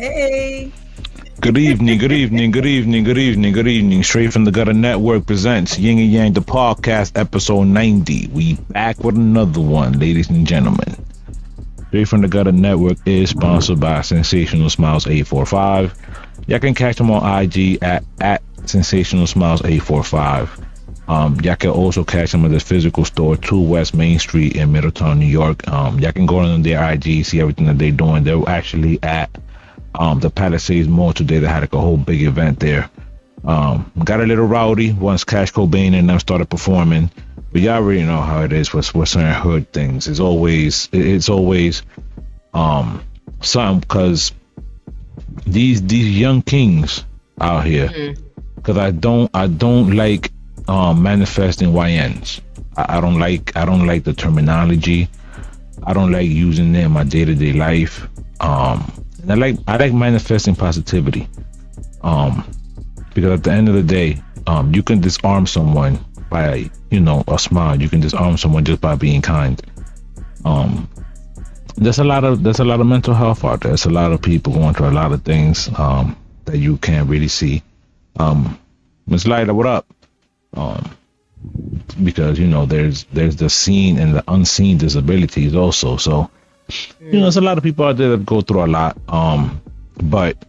Hey. Good evening, good evening, good evening, good evening, good evening. Straight from the Gutter Network presents Yin and Yang, the podcast, episode 90. We back with another one, ladies and gentlemen. Straight from the Gutter Network is sponsored by Sensational Smiles 845. Y'all can catch them on IG at Sensational Smiles 845. Y'all can also catch them at the physical store, 2 West Main Street in Middletown, New York. Y'all can go on their IG, see everything that they're doing. They're actually at the Palisades Mall today. They had like a whole big event there. Got a little rowdy once Cash Cobain and them started performing, but y'all already know how it is with certain hood things. It's always something, because these young kings out here, because I don't like manifesting YNs. I don't like the terminology. I don't like using it in my day-to-day life. I like manifesting positivity, because at the end of the day, you can disarm someone by a smile. You can disarm someone just by being kind. There's a lot of mental health out there. There's a lot of people going through a lot of things that you can't really see. Miss Lyda, what up? Because there's the seen and the unseen disabilities also. So there's a lot of people out there that go through a lot. But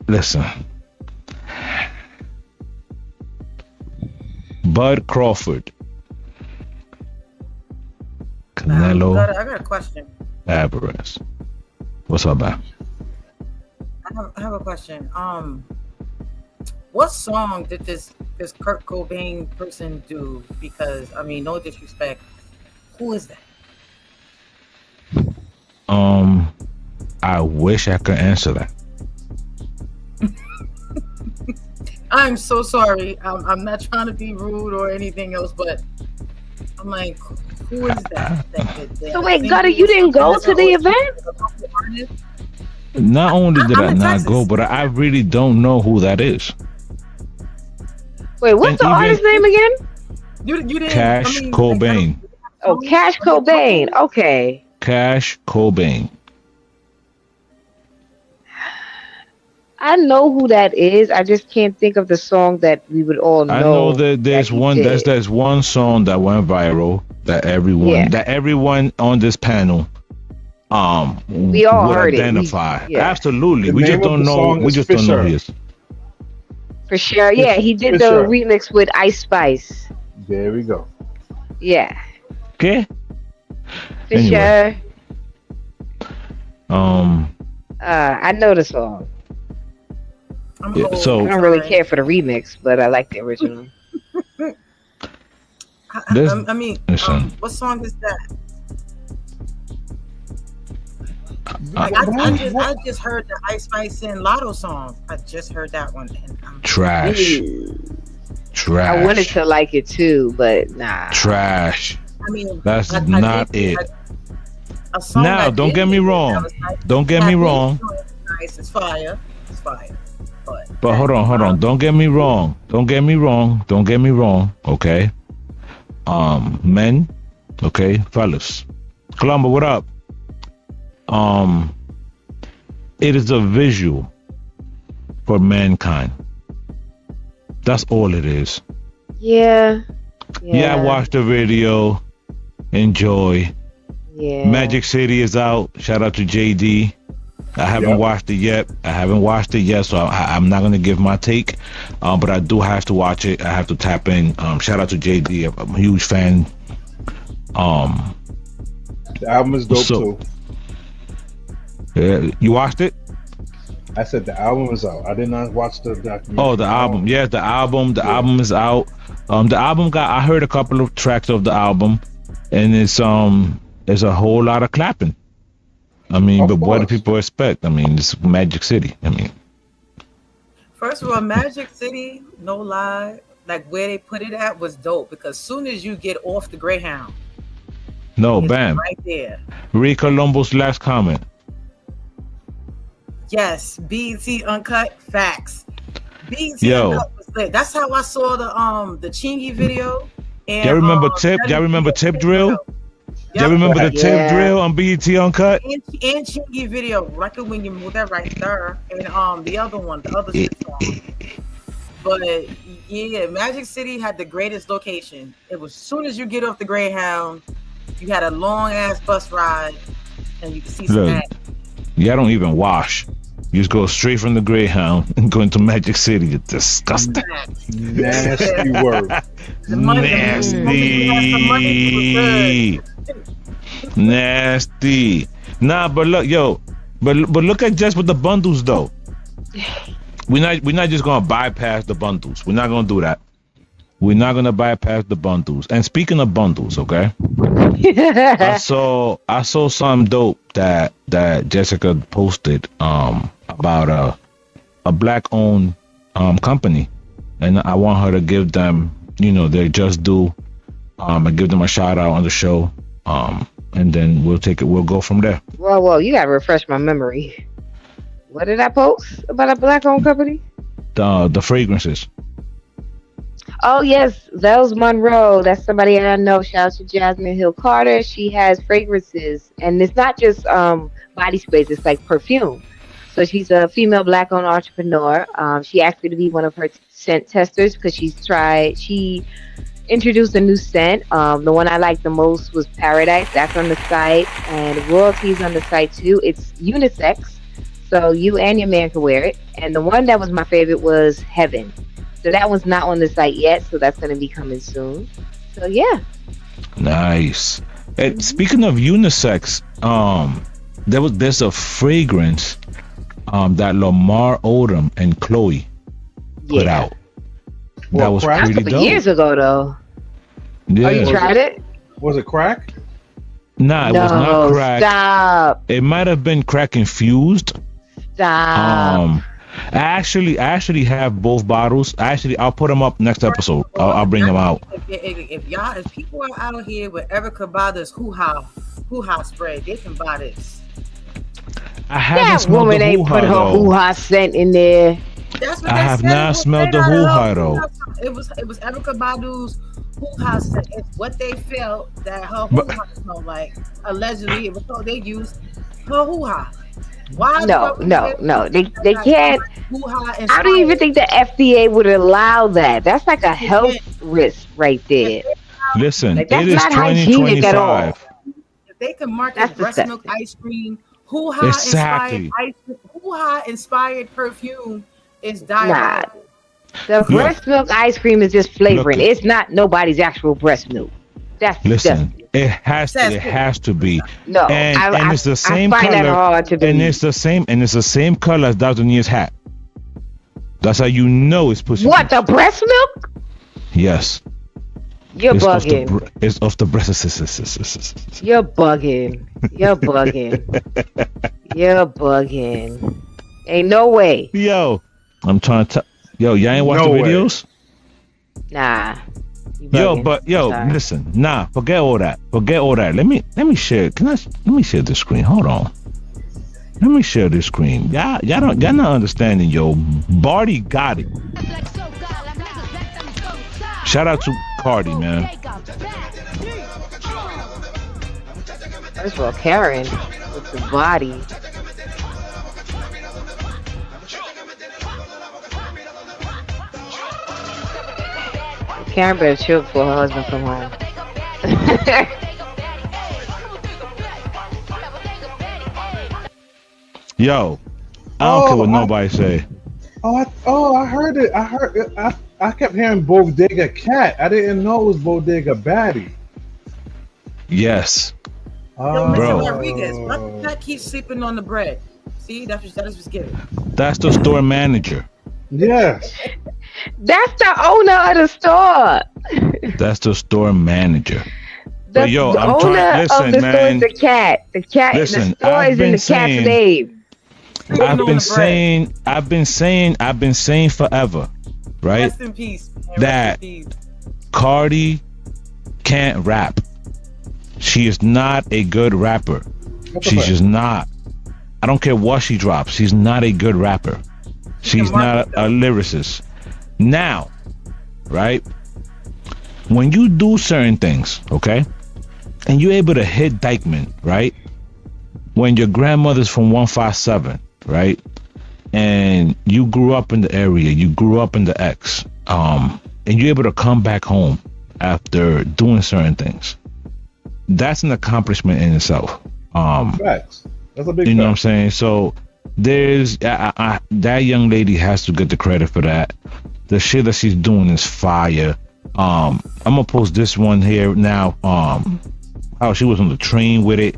listen, Bud Crawford, Canelo, I got a question. Alvarez. What's up, man? I have a question. What song did this Kurt Cobain person do? Because no disrespect, who is that? I wish I could answer that. I'm so sorry. I'm not trying to be rude or anything else, but I'm like, who is that? So wait, Gutter, you didn't go to the event? Not only did I not go, but I really don't know who that is. Wait, what's the artist name again? You didn't. Cash Cobain. Oh, Cash Cobain. Okay. Cash Cobain. I know who that is. I just can't think of the song that we would all know. I know that there's one song that went viral that everyone on this panel we all would heard identify. it. Absolutely. We just don't know. We just don't know who he is. For sure. Yeah, he did the remix with Ice Spice. There we go. Yeah. Okay. For sure. I know the song. So I don't really care for the remix, but I like the original. What song is that? I just heard the Ice Spice and Lotto song. I just heard that one. And Trash. I wanted to like it too, but nah. Trash. That's not it. Now, don't get me wrong. Don't get me wrong. It's fire. It's fire. But hold on. Don't get me wrong. Okay. Men. Okay, fellas. Columba, what up? It is a visual for mankind. That's all it is. Yeah. I watched the video. Enjoy. Yeah. Magic City is out. Shout out to JD. I haven't watched it yet, so I'm not gonna give my take. But I do have to watch it. I have to tap in. Shout out to JD. I'm a huge fan. The album is dope too. Yeah, you watched it? I said the album is out. I did not watch the documentary. Oh, the album. Yeah, the album. The album is out. The album I heard a couple of tracks of the album, and it's a whole lot of clapping. But what do people expect? It's Magic City. First of all, Magic City, no lie, like where they put it at was dope, because soon as you get off the Greyhound, bam, right there. Ray Colombo's last comment. Yes, BET Uncut, facts. BET Yo. Uncut was lit. That's how I saw the Chingy video. And Y'all remember Tip? Y'all remember Tip Drill? You remember the tape drill on BET Uncut? And Chingy video, record when you move that right there, and the other one, the other song. But yeah, Magic City had the greatest location. It was as soon as you get off the Greyhound, you had a long ass bus ride, and you could see some action. Yeah, don't even wash. You just go straight from the Greyhound and go into Magic City. It's disgusting. Nasty word. Nasty. Nah, but look, yo, but look at just with the bundles though. We're not just gonna bypass the bundles. We're not gonna do that. We're not gonna bypass the bundles. And speaking of bundles, okay, I saw some dope that Jessica posted about a black owned company, and I want her to give them their just due, and give them a shout out on the show, and then we'll go from there. Well, you gotta refresh my memory. What did I post about a black owned company? The fragrances. Oh yes, Zels Monroe. That's somebody I know. Shout out to Jasmine Hill Carter. She has fragrances, and it's not just body sprays. It's like perfume. So she's a female black-owned entrepreneur. She asked me to be one of her scent testers because she introduced a new scent. The one I liked the most was Paradise. That's on the site, and Royalty's on the site too. It's unisex, so you and your man can wear it. And the one that was my favorite was Heaven. So that one's not on the site yet, so that's going to be coming soon. So yeah. Nice. And speaking of unisex, there's a fragrance that Lamar Odom and Chloe put out. That was pretty dope. Years ago though. Yeah. Oh, you tried it? Was it crack? Nah, it was not crack. Stop. It might have been crack infused. Stop. I actually have both bottles. I'll put them up next episode. I'll bring them out. If people are out here with Erica Bader's hoo-ha spray, they can buy this. I haven't smelled the ain't put her hoo-ha scent in there. That's what I have not smelled the hoo-ha though. It was Erica Badu's hoo-ha scent. It's what they felt that her hoo-ha smelled like. Allegedly, it was so they used her hoo-ha. Why? No. They can't. I don't even think the FDA would allow that. That's like a health risk right there. Listen, like, it is 2025. If they can market breast milk ice cream, hoo-ha inspired perfume is diabolical. The breast milk ice cream is just flavoring. It's not nobody's actual breast milk. That's disgusting. It has to be. No, and it's the same I find color. That hard to and it's the same color as Dr. Nia's hat. That's how you know it's pussy. What, the breast milk? Yes. You're bugging. It's off the breast. You're bugging. You're bugging. Ain't no way. Yo, I'm trying to y'all ain't watch the videos? Nah. Listen. Nah, forget all that. Let me share. Let me share the screen. Hold on. Let me share this screen. Y'all not understanding, yo. Barty got it. Shout out to Cardi, man. First of all, Karen with the body. Karen better chill before her husband come home. Yo, I don't care what nobody say. I heard it. I kept hearing Bodega Cat. I didn't know it was Bodega Baddie. Yes. Bro. Rodriguez, why does that keep sleeping on the bread? See, that is what's given. That's the store manager. Yes. That's the owner of the store. That's the store manager. The owner of the store is the cat. The cat. Listen, the store is in the cat's name. I've been saying forever, right? Rest in peace. Man. That Cardi can't rap. She is not a good rapper. She's just not. I don't care what she drops. She's not a good rapper. She's not a lyricist. Now, right? When you do certain things, okay? and you're able to hit Dykeman, right? When your grandmother's from 157, right? And you grew up in the area, you grew up in the X, and you're able to come back home after doing certain things. That's an accomplishment in itself. Facts. That's a big. You know what I'm saying? So there's that young lady has to get the credit for that. The shit that she's doing is fire. I'm gonna post this one here now. How she was on the train with it.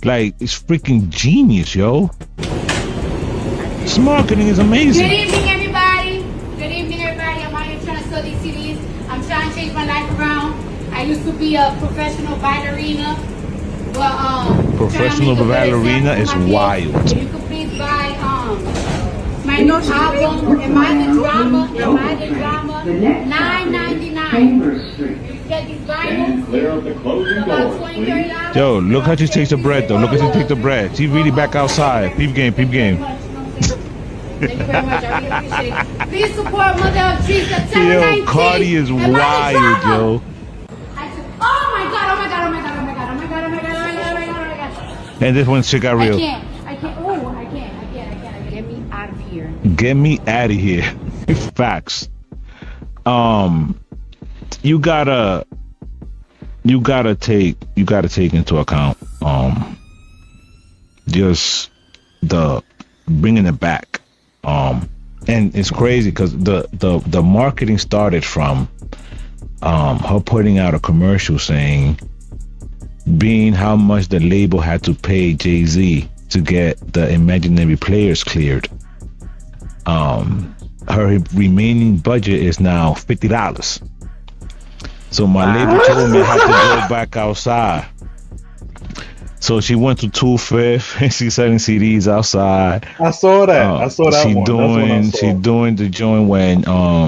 Like, it's freaking genius, yo. This marketing is amazing. Good evening, everybody. Good evening, everybody. I'm out here trying to sell these CDs. I'm trying to change my life around. I used to be a professional ballerina. Well, Professional ballerina is wild. If you could please buy my new album, Am I the Drama? Am I the Drama? $9.99. You get these vinyls. About $20, $30. Yo, look how she takes the bread, though. Look how she takes the bread. She really back outside. Peep game, peep game. Thank you very much. I really appreciate it. Please support Mother of Trees September 19th. Yo, Cardi is wild, yo. Oh my god, oh my god, oh my god, oh my god, oh my god, oh my god, oh my god, oh my god, oh my god. And this one shit got real. I can't, oh, I can't. Get me out of here. Get me out of here. Facts. You gotta take into account just the bringing it back. And it's crazy because the marketing started from her putting out a commercial saying being how much the label had to pay Jay-Z to get the imaginary players cleared. Her remaining budget is now $50. So my label told me I had to go back outside. So she went to 2/5 and she's selling CDs outside. I saw that. I saw that she one. She doing the joint when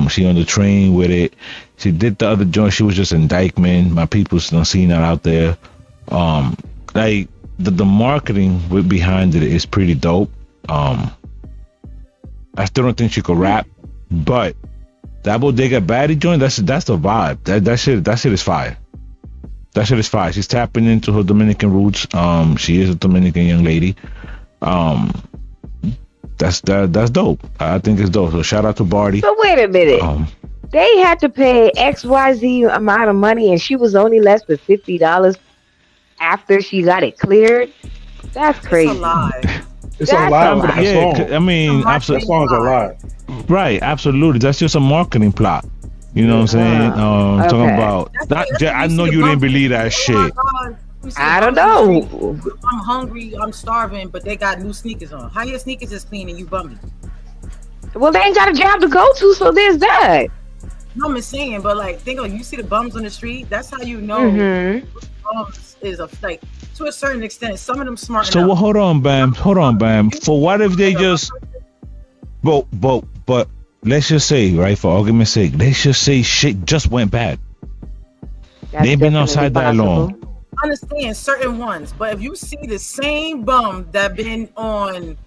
she on the train with it. She did the other joint. She was just in Dykeman. My people's not seeing that out there. Like the marketing behind it is pretty dope. I still don't think she could rap, but that Bodega Baddie joint, that's the vibe. That shit is fire. That shit is fire. She's tapping into her Dominican roots. She is a Dominican young lady. That's dope. I think it's dope. So shout out to Barty. But wait a minute. They had to pay XYZ amount of money, and she was only left with $50 after she got it cleared. That's crazy. It's a lie. It's a lie for that song. I mean, That song's a lie. right, absolutely. That's just a marketing plot. You know what I'm saying? Talking Okay. about. I know you didn't believe that shit. I don't know. I'm hungry. I'm starving, but they got new sneakers on. How your sneakers is clean and you bummy? Well, they ain't got a job to go to, so there's that. No, I'm saying, but like, think of you see the bums on the street. That's how you know bums is like to a certain extent. Some of them smart. So enough. hold on, Bam. For what if they just, but let's just say, right, for argument's sake, let's just say shit just went bad. They've been outside that long. I understand certain ones, but if you see the same bum that been in Harlem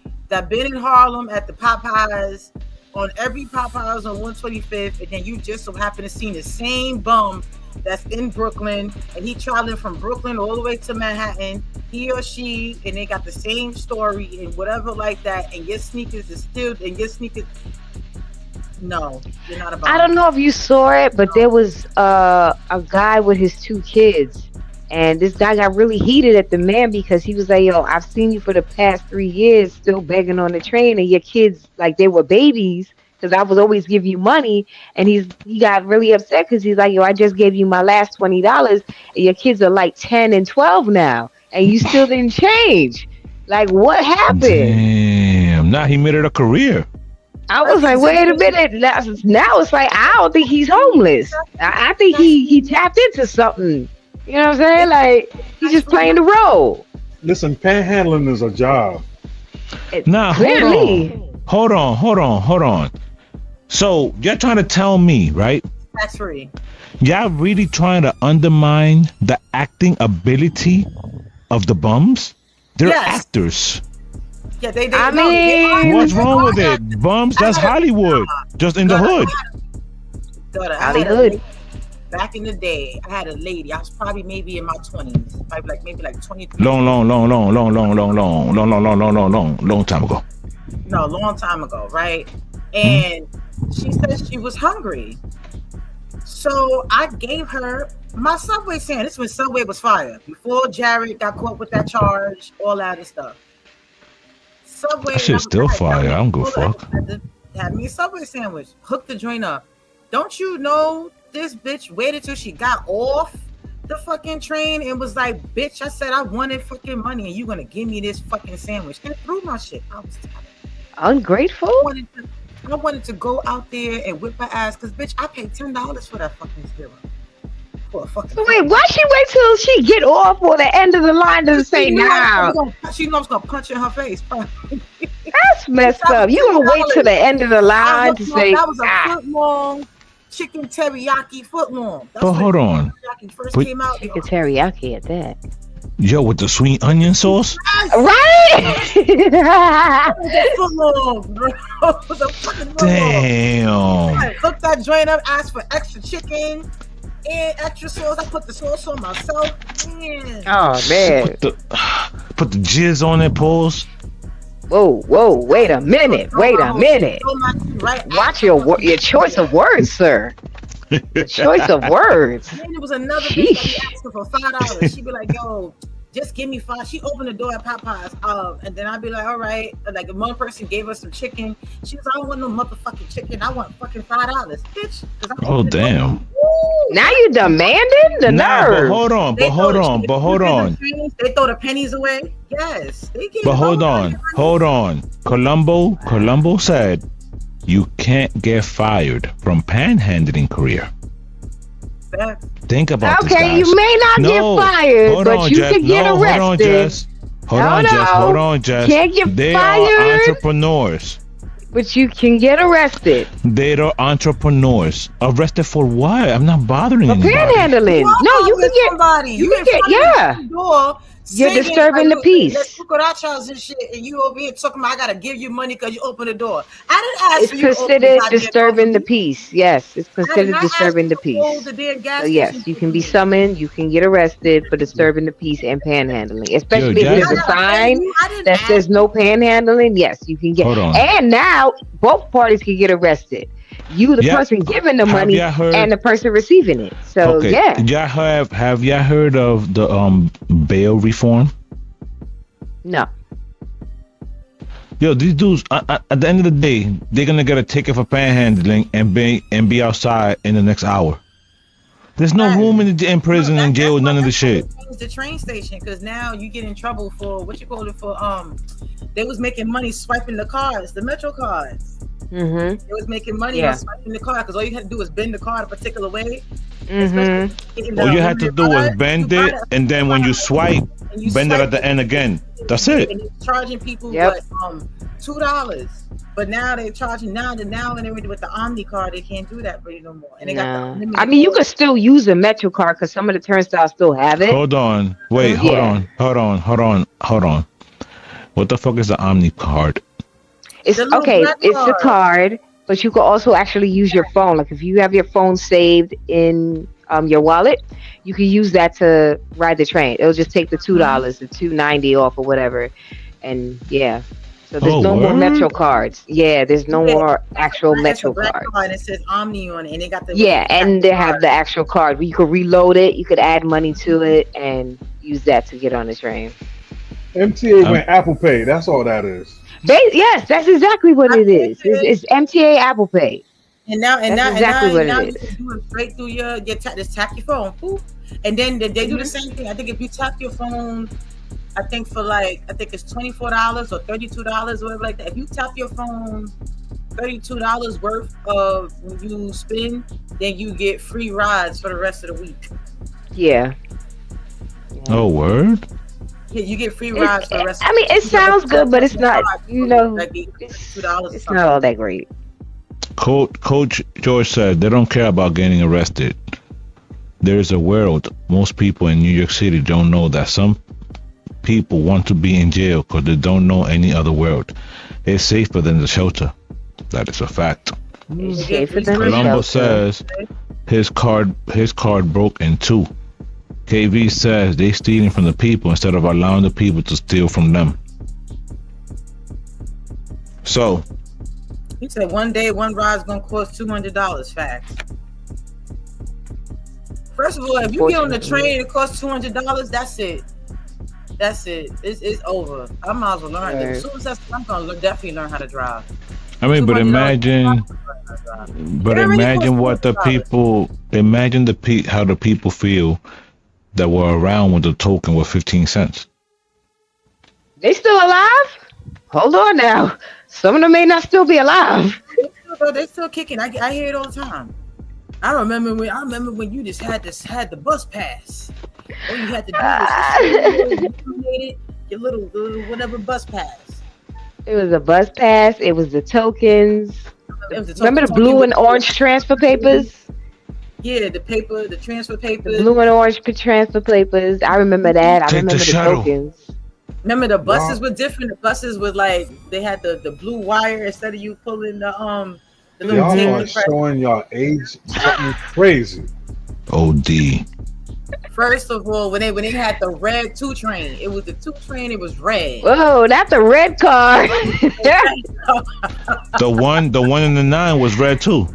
at the Popeyes, on every Popeyes on 125th, and then you just so happen to see the same bum that's in Brooklyn, and he traveling from Brooklyn all the way to Manhattan, he or she, and they got the same story and whatever like that, and your sneakers is still, and your sneakers, no, you're not a bum. I don't know if you saw it, but there was a guy with his 2 kids. And this guy got really heated at the man because he was like, yo, I've seen you for the past 3 years still begging on the train, and your kids, like, they were babies because I was always giving you money. And he got really upset because he's like, yo, I just gave you my last $20 and your kids are like 10 and 12 now and you still didn't change. Like, what happened? Damn. Now he made it a career. I was like, wait a minute. Now it's like, I don't think he's homeless. I think he tapped into something. You know what I'm saying? Like, he's just playing the role. Listen, panhandling is a job. Now, hold on. So, you're trying to tell me, right? Tax free. Y'all really trying to undermine the acting ability of the bums? They're actors. Yeah, they I mean, what's wrong with it? Bums, that's Hollywood. Just in the hood. Hollywood. back in the day, I had a lady. I was probably maybe in my 20s, maybe like 23. Long time ago. No, a long time ago, right? And she said she was hungry. So I gave her my Subway sandwich. This when Subway was fire. Before Jared got caught with that charge, all that other stuff. Subway. That shit's still fire. I don't give a fuck. Had me a Subway sandwich. Hooked the joint up. Don't you know this bitch waited till she got off the fucking train and was like, bitch, I said I wanted fucking money and you gonna give me this fucking sandwich. And threw my shit. I was tired. Ungrateful? I wanted to go out there and whip her ass because, bitch, I paid $10 for that fucking zero. For a fucking So wait, why she wait till she get off or the end of the line to say now? She knows I'm gonna punch in her face. That's messed up. You gonna wait till the end of the line to say that was a foot long chicken teriyaki foot long. But hold on. First came out. Chicken teriyaki at that. Yo, with the sweet onion sauce? Right? Foot long, bro. The fucking Damn. I hooked that joint up, asked for extra chicken and extra sauce. I put the sauce on myself. Man. Oh man. Put the jizz on it, pause. Whoa, wait a minute. Watch your choice of words, sir. The choice of words. And then there was another bitch asking for $5. She'd be like, yo, just give me $5. She opened the door at Popeyes. And then I'd be like, all right. Like, if one person gave us some chicken, she was like, I don't want no motherfucking chicken. I want fucking $5, bitch. Oh, damn. Now you demanding the nerve. But hold on. They throw the pennies away. Yes. But hold on. Columbo said you can't get fired from panhandling career. Think about this, guys. Okay, you may not get fired, but you can get arrested. Hold on, Jess. Can't get they fired. Are entrepreneurs. But you can get arrested. They are entrepreneurs. Arrested for what? I'm not bothering anybody. Panhandling. No, you can get somebody. You can get, yeah. You're disturbing the peace. And shit, and you over here talking about I gotta give you money because you open the door. I didn't ask you. It's considered disturbing the peace. Yes, it's considered disturbing the peace. So yes, you can be summoned. You can get arrested for disturbing the peace and panhandling, especially if there's a sign that says no panhandling. Yes, you can get. And now both parties can get arrested. You, the person giving the money, and the person receiving it. So yeah. Have y'all heard of the bail reform? No. Yo, these dudes at the end of the day, they're gonna get a ticket for panhandling and be outside in the next hour. There's no room in prison and jail, none of the shit. The train station, because now you get in trouble for they was making money swiping the cards, the Metro cards. Mm-hmm. It was making money on swiping the card because all you had to do was bend the card a particular way. Mm-hmm. All you had to do was bend it, and then when you swipe, bend it at the end again. That's it. And charging people $2, but now they're charging and everything with the Omni card. They can't do that for you no more. And they got I mean, you could still use a Metro card because some of the turnstiles still have it. Hold on, wait, hold on. What the fuck is the Omni card? It's okay. It's a card, but you can also actually use your phone. Like if you have your phone saved in your wallet, you can use that to ride the train. It'll just take the $2, the $2.90 off or whatever, and yeah. So there's no more Metro cards. Yeah, there's no more actual Metro cards. And it says Omni on it, and they got the and they have the actual card where you could reload it. You could add money to it and use that to get on the train. MTA went Apple Pay. That's all that is. Yes, that's exactly what it is. It's MTA Apple Pay. And now what it is. You can do it straight through just tap your phone, boop. And then they do the same thing. I think if you tap your phone, I think it's $24 or $32 or whatever like that. If you tap your phone $32 worth of you spend, then you get free rides for the rest of the week. Yeah. Oh, word? Yeah, you get free rides for the rest of the week. I mean, it sounds good, but it's not, it's not all that great. Coach George said they don't care about getting arrested. There's a world most people in New York City don't know that some people want to be in jail because they don't know any other world. It's safer than the shelter. That is a fact. It's safer than Columbo the shelter. says his card broke in two. KV says they stealing from the people instead of allowing the people to steal from them. So he said one day one ride's gonna cost $200. Facts. First of all, if you get on the train, it costs $200. That's it. It's over. I might as well learn. Right. As soon as I'm gonna definitely learn how to drive. I mean, but imagine what the people. Imagine how the people feel that were around when the token was 15 cents. They still alive? Hold on now. Some of them may not still be alive. They're still kicking. I hear it all the time. I remember when you just had the bus pass. All you had to do was your little whatever bus pass. It was a bus pass. It was the tokens. Remember the blue and orange transfer papers? Yeah, the transfer papers. The blue and orange transfer papers. I remember that. I remember the tokens. Remember the buses were different. The buses were like they had the blue wire instead of you pulling the Y'all are showing y'all age something crazy. OD. First of all, when they had the red 2 train, it was the 2 train. It was red. Whoa, not the red car. the one in the 9 was red too.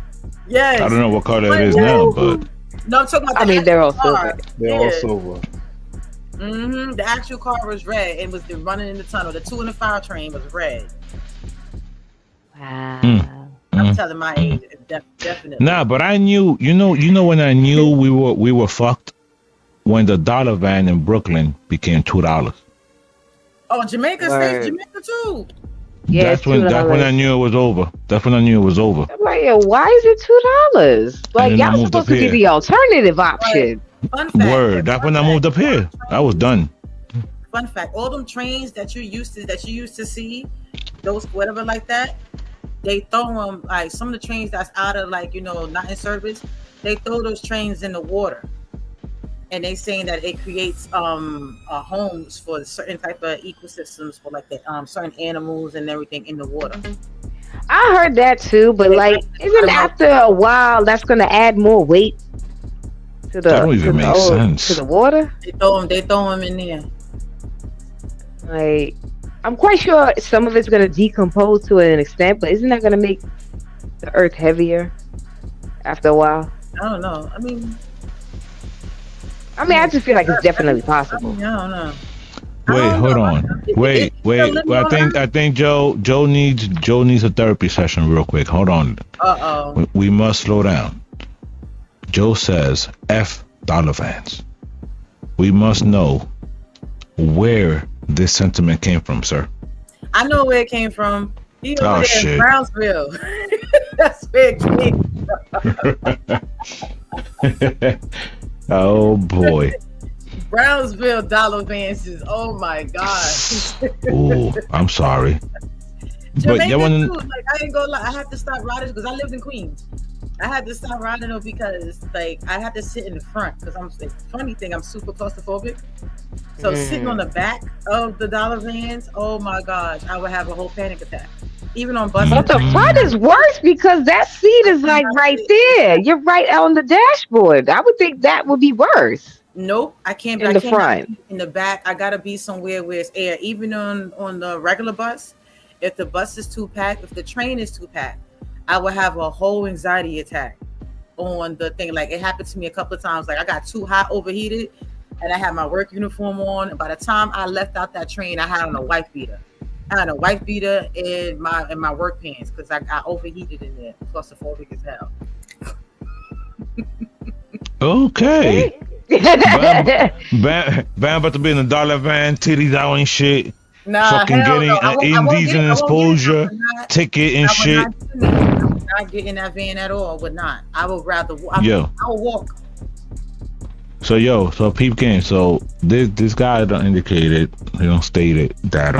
Yes. I don't know what car that is now, but no, I'm talking about. They're all silver. They're all silver. Mm-hmm. The actual car was red and was running in the tunnel. The 2 and the 5 train was red. Wow. I'm telling my age, definitely. Nah, but I knew. You know when I knew we were fucked when the dollar van in Brooklyn became $2. Oh, Jamaica stays Jamaica too. Yeah, that's when I knew it was over. That's when I knew it was over. Like, why is it $2? Like y'all supposed to be the alternative option. Fun fact, Word. That's when I moved up here. I was done. Fun fact: all them trains that you used to see, those whatever like that, they throw them like some of the trains that's out of not in service. They throw those trains in the water, and they saying that it creates homes for certain type of ecosystems for like the certain animals and everything in the water. I heard that too, but isn't after a while that's gonna add more weight to the? That don't even make sense. To the water. They throw them in there. Like, I'm quite sure some of it's gonna decompose to an extent, but isn't that gonna make the earth heavier after a while? I don't know. I mean, I just feel like it's definitely possible. I don't know. Wait, hold on. Wait. Well, I think Joe needs a therapy session real quick. Hold on. We must slow down. Joe says F dollar vans. We must know where this sentiment came from, sir. I know where it came from. He over there shit. in Brownsville. That's where it came from. Oh boy. Brownsville dollar vans is, oh my god. Oh, I'm sorry. Jamaica too. Like, I ain't gonna lie, I had to stop riding because I lived in Queens. I had to stop riding though because I had to sit in the front because funny thing, I'm super claustrophobic. So sitting on the back of the dollar vans, oh my gosh, I would have a whole panic attack. Even on buses. But the front is worse because that seat is right there. You're right on the dashboard. I would think that would be worse. Nope, I can't. In the front. In the back, I gotta be somewhere where it's air. Even on the regular bus, if the bus is too packed, if the train is too packed, I would have a whole anxiety attack on the thing. Like, it happened to me a couple of times. Like, I got too hot, overheated, and I had my work uniform on. And by the time I left out that train, I had on a wife beater. I had a wife beater in my work pants because I got overheated in there. Claustrophobic as hell. Okay. Bam about to be in a dollar van, titties out and shit. Nah, fucking getting indecent exposure, ticket and shit. I'm not getting in that van at all. I would not. I would rather. I will walk. So peep game. So this guy indicated, stated that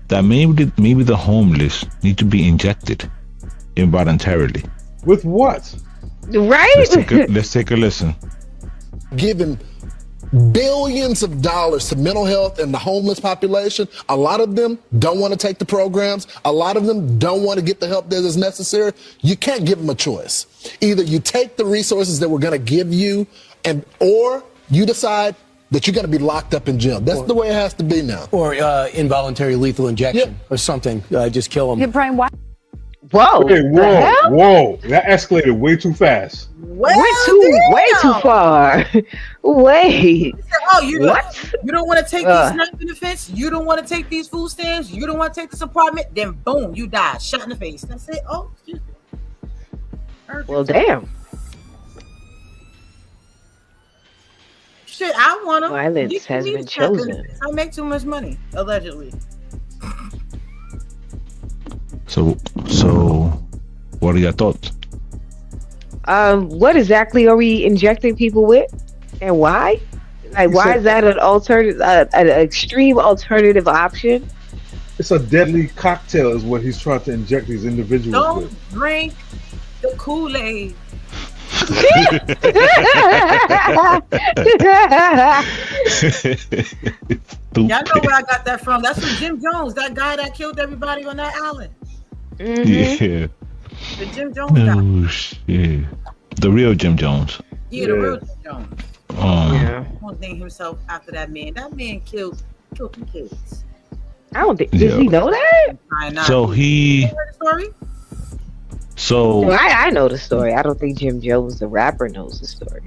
that maybe the homeless need to be injected involuntarily. With what? Right? Let's take a listen. Given billions of dollars to mental health and the homeless population. A lot of them don't want to take the programs. A lot of them don't want to get the help that is necessary. You can't give them a choice. Either you take the resources that we're going to give you, or you decide that you're going to be locked up in jail. That's the way it has to be now. Or involuntary lethal injection or something. Just kill them. Yeah, Brian, why? Whoa! Okay, whoa! That escalated way too fast. Way too far. Wait. Oh, you don't want to take these SNAP benefits? You don't want to take these food stamps? You don't want to take this apartment? Then boom, you die, shot in the face. That's it. Oh, excuse me. Well, damn. Shit, I want them. Violence has been chosen. I make too much money, allegedly. So, what are your thoughts? What exactly are we injecting people with, and why? Like, why is that an alternative, an extreme alternative option? It's a deadly cocktail, is what he's trying to inject these individuals Don't with. drink the Kool-Aid. Y'all know where I got that from. That's from Jim Jones, that guy that killed everybody on that island. Yeah. The Jim Jones guy. Oh shit. The real Jim Jones. Yeah, the real Jim Jones. Yeah. He won't name himself after that man. That man killed some kids. I don't think. Does he know that? So he. You heard the story? So Well, I know the story. I don't think Jim Jones, the rapper, knows the story.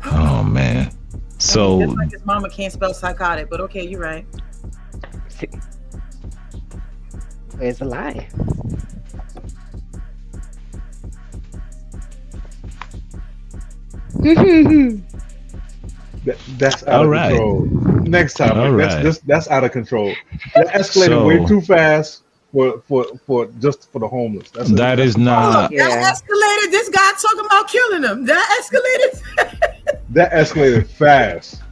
Oh man. So Just like his mama can't spell psychotic, but okay, you're right. Where's the lie? That's out of control. Next topic. That's out of control. That escalated way too fast for the homeless. That is not. That escalated. This guy talking about killing them. That escalated. That escalated fast.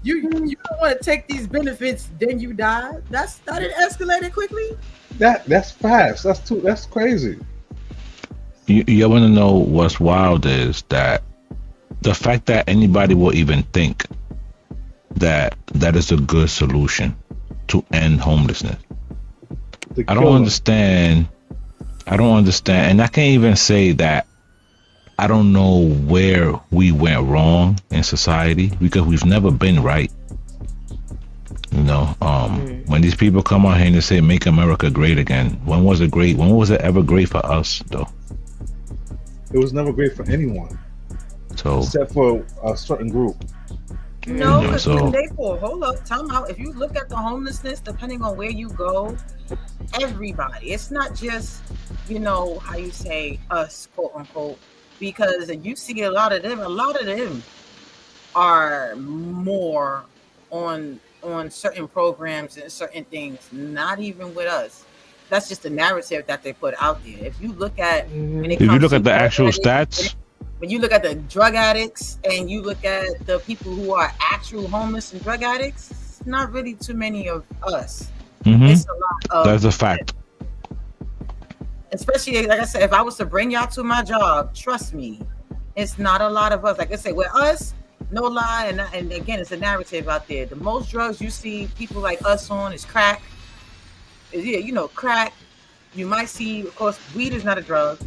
You don't want to take these benefits, then you die. That it escalated quickly. That's fast. That's crazy. You want to know what's wild is that the fact that anybody will even think that is a good solution to end homelessness. I don't understand, and I can't even say that I don't know where we went wrong in society, because we've never been right. You know, when these people come out here and they say "Make America Great Again," when was it great? When was it ever great for us, though? It was never great for anyone. So, except for a certain group. No, because hold up, time out. If you look at the homelessness, depending on where you go, everybody. It's not just, how you say us, quote unquote, because you see a lot of them are more on certain programs and certain things, not even with us. That's just the narrative that they put out there. If you look at the actual stats, when you look at the drug addicts and you look at the people who are actual homeless and drug addicts, it's not really too many of us. It's a lot of. That's a fact. Especially, like I said, if I was to bring y'all to my job, trust me, it's not a lot of us. Like I said, with us, no lie, and again, it's a narrative out there. The most drugs you see people like us on is crack. Crack. You might see, of course, weed is not a drug.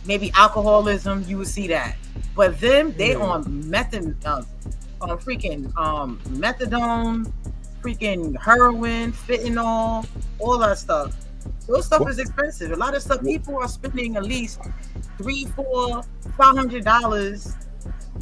Maybe alcoholism, you would see that. But them, they on methadone, freaking heroin, fentanyl, all that stuff. Those stuff is expensive. A lot of stuff, people are spending at least $300, $400,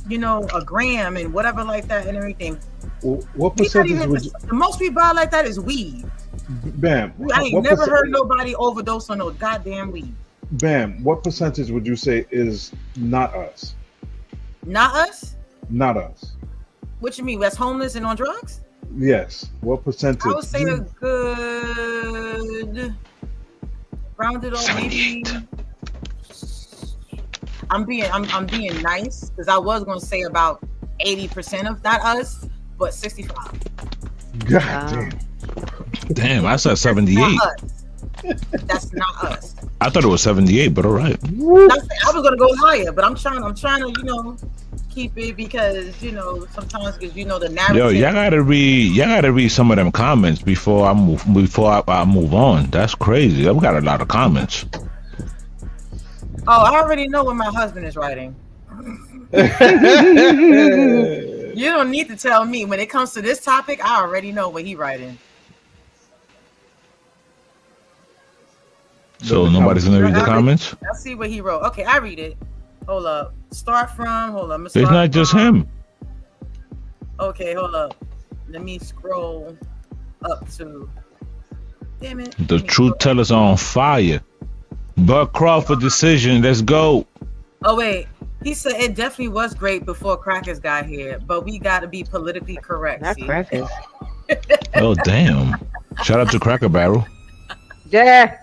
$500, a gram and whatever like that and everything. What percentage would you... The most we buy like that is weed. Bam. I ain't never heard nobody overdose on no goddamn weed. Bam. What percentage would you say is not us? Not us? Not us. What you mean? That's homeless and on drugs? Yes. What percentage? I would say a good rounded off maybe. I'm being nice because I was gonna say about 80% of not us, but 65. God damn. Damn, I said 78. That's not us. I thought it was 78, but all right. I was gonna go higher, but I'm trying to, keep it because sometimes because the narrative. Yo, y'all gotta read some of them comments before I move on. That's crazy. We got a lot of comments. Oh, I already know what my husband is writing. You don't need to tell me. When it comes to this topic, I already know what he's writing. So nobody's gonna read the comments? I see what he wrote. Okay, I read it. Hold up. Hold up. It's not just him. Okay, hold up. Let me scroll up to. Damn it. The truth tellers on fire. Buck Crawford decision. Let's go. Oh wait. He said it definitely was great before crackers got here, but we got to be politically correct. Not crackers. Oh damn! Shout out to Cracker Barrel. Yeah.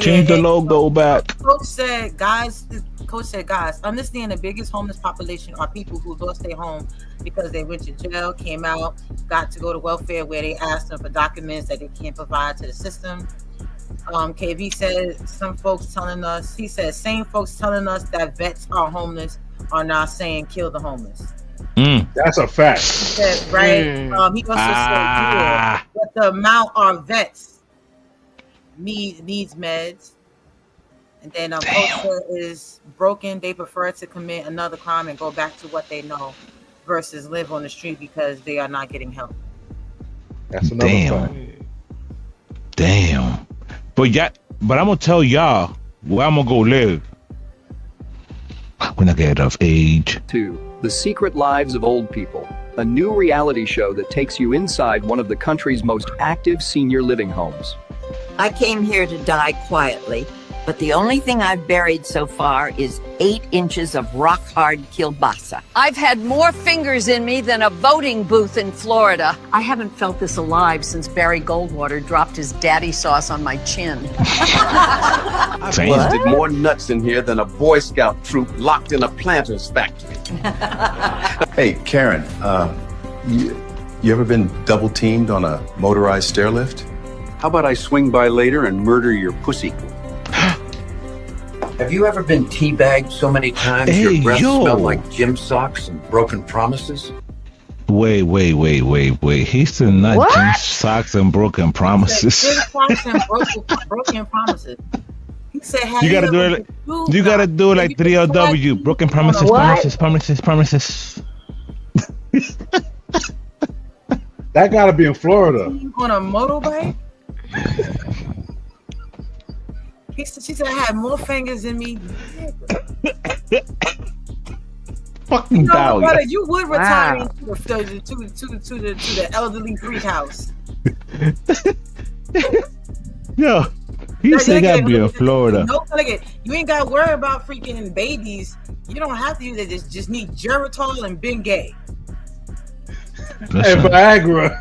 Change the logo back. Coach said, guys, understand the biggest homeless population are people who lost their home because they went to jail, came out, got to go to welfare where they asked them for documents that they can't provide to the system. KV said same folks telling us that vets are homeless are not saying kill the homeless. That's a fact. He said, right? He also said that the amount our vets needs meds. And then culture is broken. They prefer to commit another crime and go back to what they know versus live on the street because they are not getting help. That's another fact. Damn. But I'm gonna tell y'all where I'm gonna go live when I get of age. 2. The Secret Lives of Old People, a new reality show that takes you inside one of the country's most active senior living homes. I came here to die quietly, but the only thing I've buried so far is 8 inches of rock-hard kielbasa. I've had more fingers in me than a voting booth in Florida. I haven't felt this alive since Barry Goldwater dropped his daddy sauce on my chin. I've busted more nuts in here than a Boy Scout troop locked in a planter's factory. Hey, Karen, you ever been double teamed on a motorized stair lift? How about I swing by later and murder your pussy? Have you ever been teabagged so many times your breath smelled like gym socks and broken promises? Wait. He said not gym socks and broken promises. Gym socks and broken promises. He said, you gotta do it. You gotta do it like 3LW. Broken promises, promises. That gotta be in Florida. On a motorbike? She said I had more fingers in me. Fucking brother, you would retire to the elderly free house. Yo, he said gotta be in Florida. No, you ain't gotta worry about freaking babies. You don't have to use it. Just need Geritol and Bengay. And Viagra.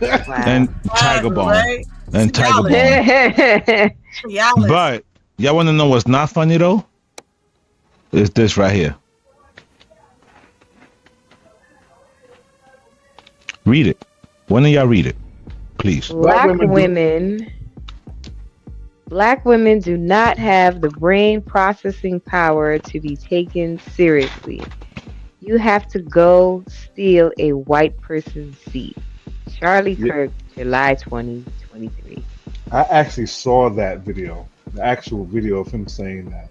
And Tiger Balm. Right? And Tiger Balm. But y'all want to know what's not funny though? It's this right here. Read it. One of y'all read it, please. Black women do not have the brain processing power to be taken seriously. You have to go steal a white person's seat. Charlie Kirk, July 2023. I actually saw that video, the actual video of him saying that.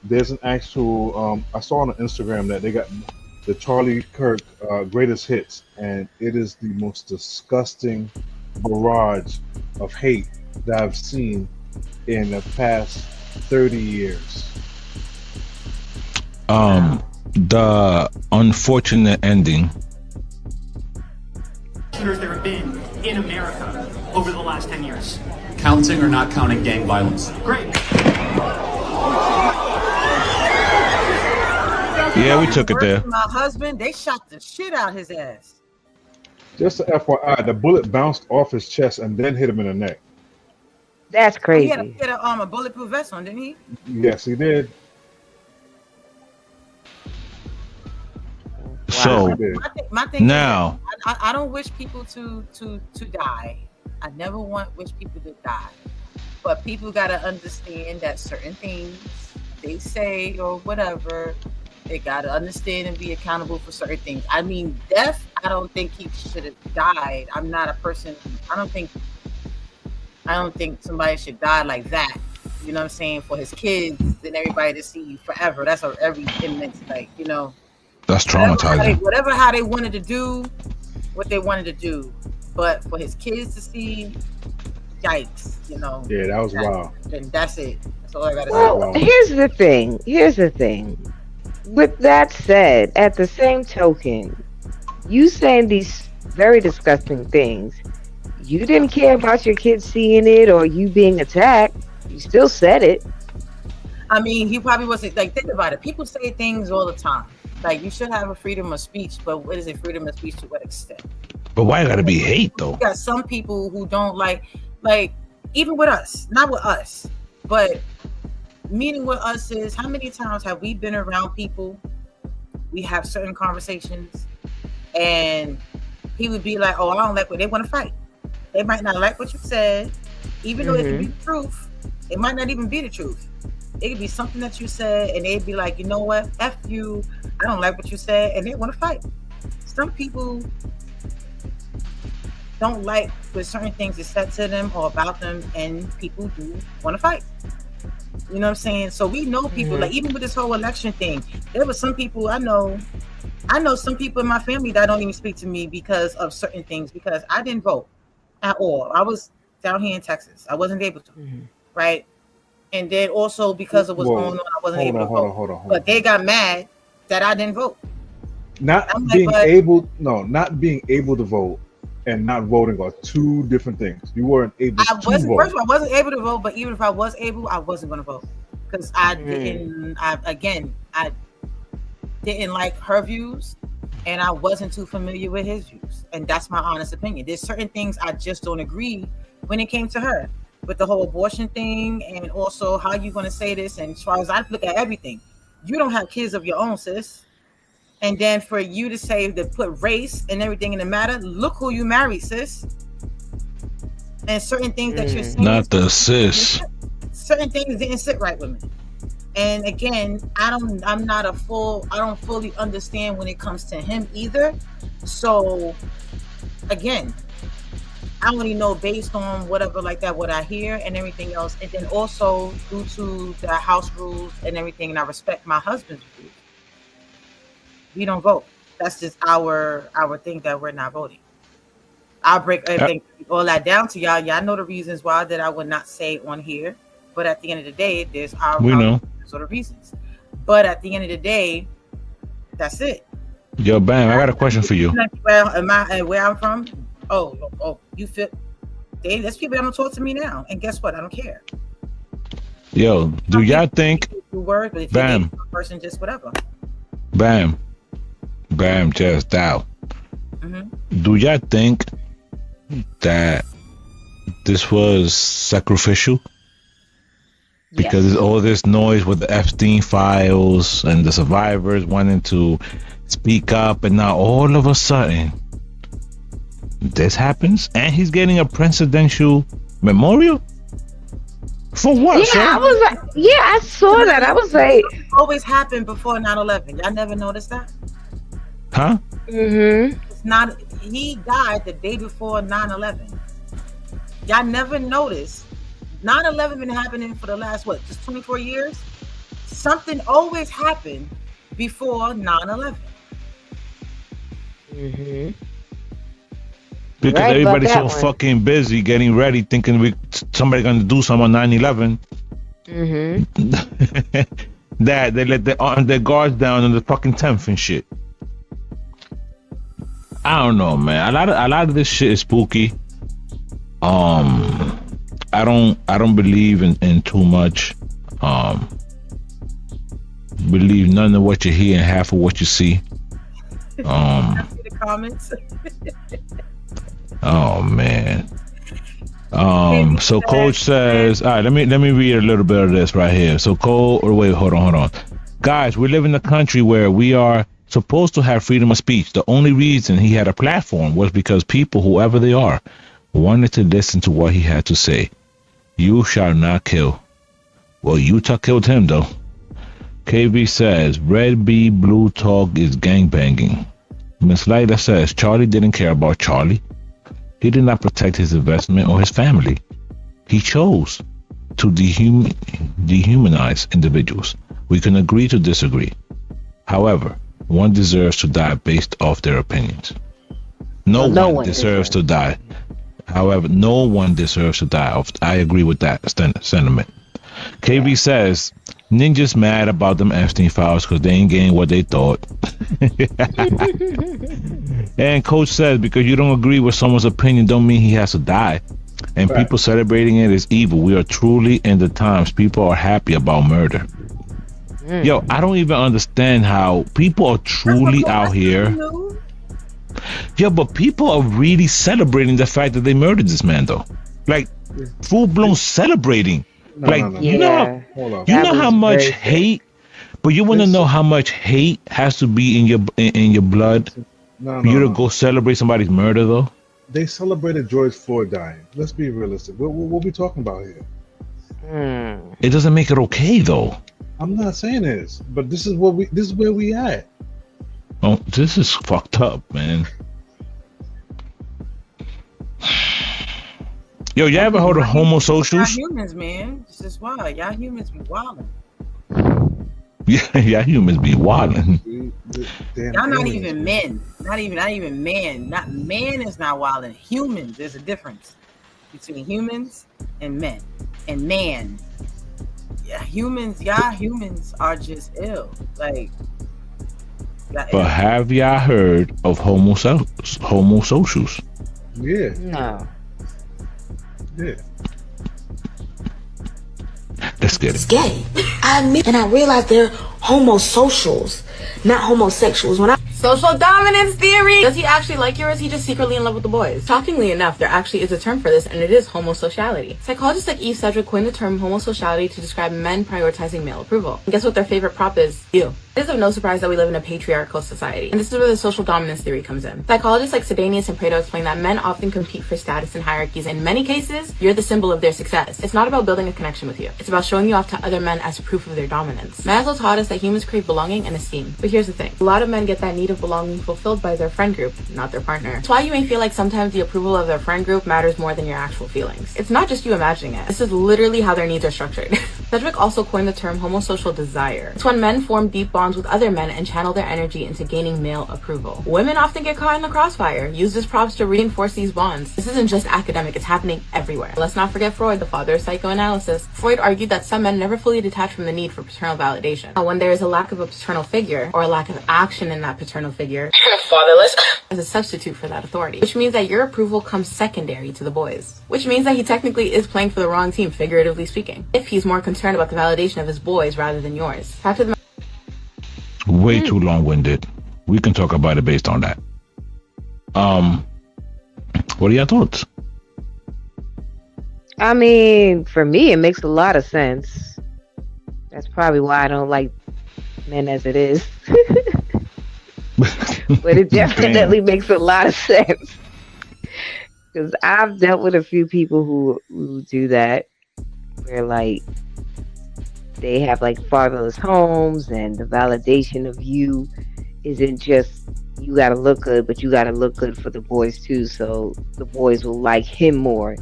There's an actual, I saw on Instagram that they got the Charlie Kirk greatest hits, and it is the most disgusting barrage of hate that I've seen in the past 30 years. The unfortunate ending. Shooters there have been in America over the last 10 years. Counting or not counting gang violence? Great. Yeah, we took it there. My husband, they shot the shit out his ass. Just a FYI, the bullet bounced off his chest and then hit him in the neck. That's crazy. He had a bulletproof vest on, didn't he? Yes, he did. So my thing now, I don't wish people to die. I never wish people to die. But people gotta understand that certain things they say or whatever, they gotta understand and be accountable for certain things. I mean, death, I don't think he should have died. I'm not a person. I don't think somebody should die like that. You know what I'm saying? For his kids and everybody to see you forever. That's every immense, like, you know. That's traumatizing. Whatever how they wanted to do what they wanted to do, but for his kids to see, yikes, you know. Yeah, that was wild. Then that's it. That's all I gotta say. Well, here's the thing. With that said, at the same token, you saying these very disgusting things, you didn't care about your kids seeing it or you being attacked. You still said it. I mean, he probably wasn't, like, think about it. People say things all the time. Like, you should have a freedom of speech, but what is it, freedom of speech to what extent? But why gotta be hate though? You got some people who don't like even with us, not with us, but meaning with us is how many times have we been around people? We have certain conversations, and he would be like, "Oh, I don't like what they want to fight." They might not like what you said, even though it could be the truth. It might not even be the truth. It could be something that you said, and they'd be like, "You know what? F you. I don't like what you said," and they want to fight. Some people don't like with certain things is said to them or about them, and people do want to fight. You know what I'm saying? So we know people, like even with this whole election thing, there were some people I know some people in my family that don't even speak to me because of certain things, because I didn't vote at all. I was down here in Texas. I wasn't able to, right? And then also because of what's going on, I wasn't able to vote. Hold on. But they got mad that I didn't vote. Not being able to vote and not voting are two different things. You weren't able to vote. First of all, I wasn't able to vote, but even if I was able, I wasn't going to vote because I didn't like her views, and I wasn't too familiar with his views, and that's my honest opinion. There's certain things I just don't agree when it came to her, with the whole abortion thing, and also how you going to say this. And as far as I look at everything, you don't have kids of your own, sis. And then for you to say to put race and everything in the matter, look who you married, sis. And certain things that you're saying, not the sis. Certain things didn't sit right with me. And again, I don't fully understand when it comes to him either. So again, I only know based on whatever like that, what I hear and everything else. And then also due to the house rules and everything, and I respect my husband's views. We don't vote. That's just our thing that we're not voting. I'll break everything, all that down to y'all. Y'all know the reasons why that I would not say on here. But at the end of the day, there's our sort of reasons. But at the end of the day, that's it. Yo, Bam, I got a question for you. Where I'm from? Oh, you feel? There's people that don't talk to me now, and guess what? I don't care. Yo, do y'all think? But if Bam, person, just whatever. Bam, just out. Do y'all think that this was sacrificial? Because there's all this noise with the Epstein files and the survivors wanting to speak up, and now all of a sudden this happens, and he's getting a presidential memorial for what? Yeah, I was like, I saw that. I was like, always happened before 9/11. Y'all never noticed that? Huh? It's not. He died the day before 9/11. Y'all never noticed. 9/11 been happening for the last just 24 years. Something always happened before 9/11. Because everybody's so fucking busy getting ready, thinking somebody gonna do something on 9/11. That they let their guards down on the fucking 10th and shit. I don't know, man. A lot of this shit is spooky. I don't believe in too much. Believe none of what you hear and half of what you see. I see the comments. Oh man. So Coach says, all right, let me read a little bit of this right here. So hold on. Guys, we live in a country where we are supposed to have freedom of speech. The only reason he had a platform was because people, whoever they are, wanted to listen to what he had to say. You shall not kill. Well, Utah killed him, though. KB says, red B blue talk is gangbanging. Miss Lyda says, Charlie didn't care about Charlie. He did not protect his investment or his family. He chose to dehumanize individuals. We can agree to disagree. However, one deserves to die based off their opinions. No one deserves to die. However, no one deserves to die. I agree with that sentiment. KB says, Ninja's mad about them Epstein files because they ain't getting what they thought. And Coach says, because you don't agree with someone's opinion don't mean he has to die. And people celebrating it is evil. We are truly in the times people are happy about murder. Yo, I don't even understand how people are truly out here. Yeah, but people are really celebrating the fact that they murdered this man, though. Like, full-blown celebrating. You know how much hate, but you want to know how much hate has to be in your blood for you to go celebrate somebody's murder, though? They celebrated George Floyd dying. Let's be realistic. What we talking about here? It doesn't make it okay, though. I'm not saying this, but this is where we at. Oh, this is fucked up, man. Yo, you ever heard of homosocials? Y'all humans, man. This is why y'all humans be wilding. Yeah, y'all humans be wilding. Y'all not even men. Not even man. Not man is not wilding. Humans. There's a difference between humans and men. And man. Yeah, y'all humans are just ill. Like. But have y'all heard of homosocials? Yeah. No. Yeah. Let's get it. It's gay. I admit, and I realize they're homosocials, not homosexuals. When I social dominance theory. Does he actually like you, or is he just secretly in love with the boys? Shockingly enough, there actually is a term for this, and it is homosociality. Psychologists like Eve Sedgwick coined the term homosociality to describe men prioritizing male approval. And guess what their favorite prop is? You. It is of no surprise that we live in a patriarchal society, and this is where the social dominance theory comes in. Psychologists like Sedanius and Pareto explain that men often compete for status and hierarchies. In many cases, you're the symbol of their success. It's not about building a connection with you. It's about showing you off to other men as proof of their dominance. Maslow taught us that humans crave belonging and esteem. But here's the thing. A lot of men get that need of belonging fulfilled by their friend group, not their partner. That's why you may feel like sometimes the approval of their friend group matters more than your actual feelings. It's not just you imagining it. This is literally how their needs are structured. Sedgwick also coined the term homosocial desire. It's when men form deep bonds with other men and channel their energy into gaining male approval. Women often get caught in the crossfire, used as props to reinforce these bonds. This isn't just academic, it's happening everywhere. Let's not forget Freud, the father of psychoanalysis. Freud argued that some men never fully detach from the need for paternal validation. When there is a lack of a paternal figure, or a lack of action in that paternal figure, fatherless, as a substitute for that authority, which means that your approval comes secondary to the boys. Which means that he technically is playing for the wrong team, figuratively speaking, if he's more concerned about the validation of his boys rather than yours. Fact of the Way too long-winded. We can talk about it based on that. What are your thoughts? I mean, for me, it makes a lot of sense. That's probably why I don't like men as it is. But it definitely makes a lot of sense. Because I've dealt with a few people who do that. Where, like, they have, like, fatherless homes, and the validation of you isn't just you gotta look good, but you gotta look good for the boys too, so the boys will like him more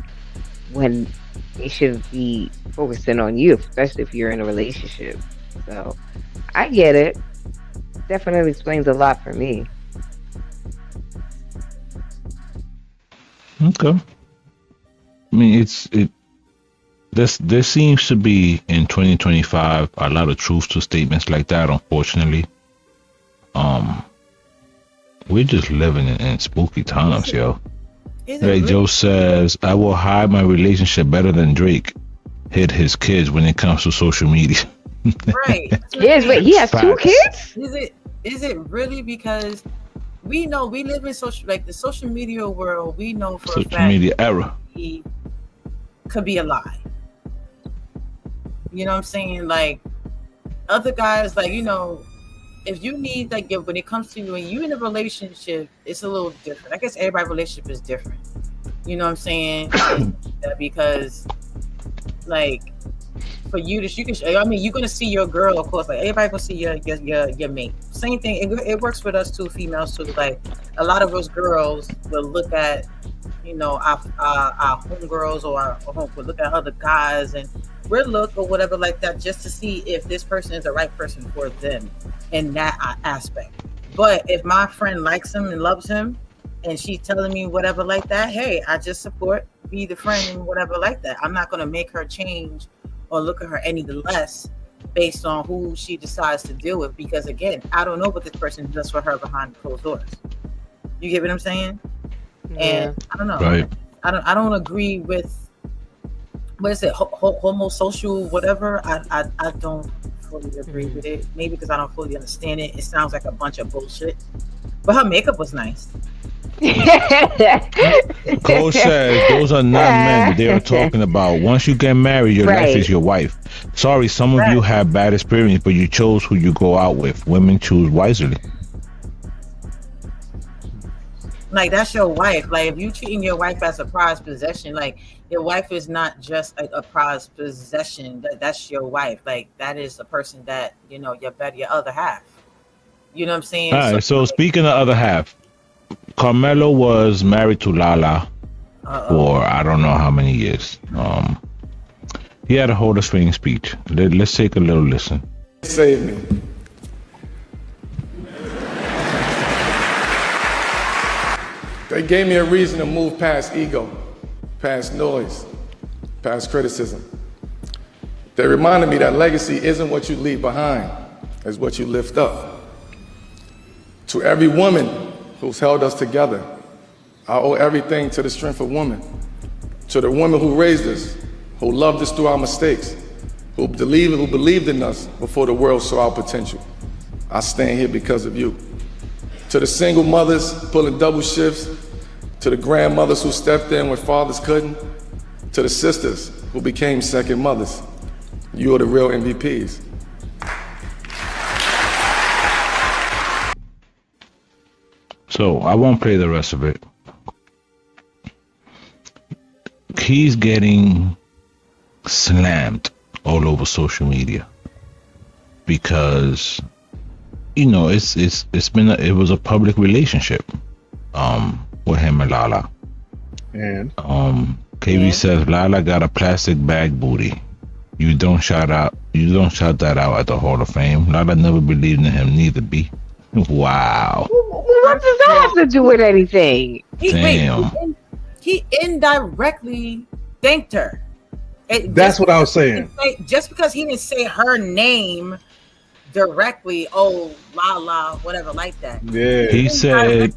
when they shouldn't be focusing on you, especially if you're in a relationship. So I get it. Definitely explains a lot for me. Okay. I mean, there seems to be in 2025 a lot of truth to statements like that, unfortunately. We're just living in spooky times, yo. Like Joe says, I will hide my relationship better than Drake hid his kids when it comes to social media. Right. Yes, wait, he has two kids? Is it really? Because we know we live in the social media world. We know for a fact social media era. He could be a lie. You know what I'm saying? Like other guys, like, you know, if you need like when it comes to when you in a relationship, it's a little different. I guess everybody's relationship is different. You know what I'm saying? Because like for you to you're gonna see your girl, of course. Like everybody gonna see your mate. Same thing. It works with us too, females too. Like a lot of us girls will look at our homegirls or our home will look at other guys and we'll look or whatever like that just to see if this person is the right person for them in that aspect. But if my friend likes him and loves him and she's telling me whatever like that, hey, I just support, be the friend and whatever like that. I'm not gonna make her change or look at her any less based on who she decides to deal with, because again, I don't know what this person does for her behind closed doors. You get what I'm saying? And I don't know. Right. I don't agree with what is it, homosocial whatever. I don't fully agree with it. Maybe because I don't fully understand it. It sounds like a bunch of bullshit. But her makeup was nice. Coach says those are not men that they are talking about. Once you get married, your life is your wife. Sorry, some of you have bad experience, but you chose who you go out with. Women choose wisely. Like that's your wife. Like if you treating your wife as a prized possession, like your wife is not just like a prized possession. That's your wife. Like that is the person that your other half. You know what I'm saying? All right. So speaking of other half, Carmelo was married to Lala for I don't know how many years. He had to hold a swinging speech. Let's take a little listen. Save me. They gave me a reason to move past ego, past noise, past criticism. They reminded me that legacy isn't what you leave behind, it's what you lift up. To every woman who's held us together, I owe everything to the strength of women. To the women who raised us, who loved us through our mistakes, who believed in us before the world saw our potential. I stand here because of you. To the single mothers pulling double shifts, to the grandmothers who stepped in when fathers couldn't, to the sisters who became second mothers, you are the real MVPs. So I won't play the rest of it. He's getting slammed all over social media because it was a public relationship with him and Lala. And KB says Lala got a plastic bag booty. You don't shout that out at the Hall of Fame. Lala never believed in him, neither B. Wow. What does that have to do with anything? He indirectly thanked her. That's what I was saying. Just because he didn't say her name directly, Lala, whatever like that. Yeah. He said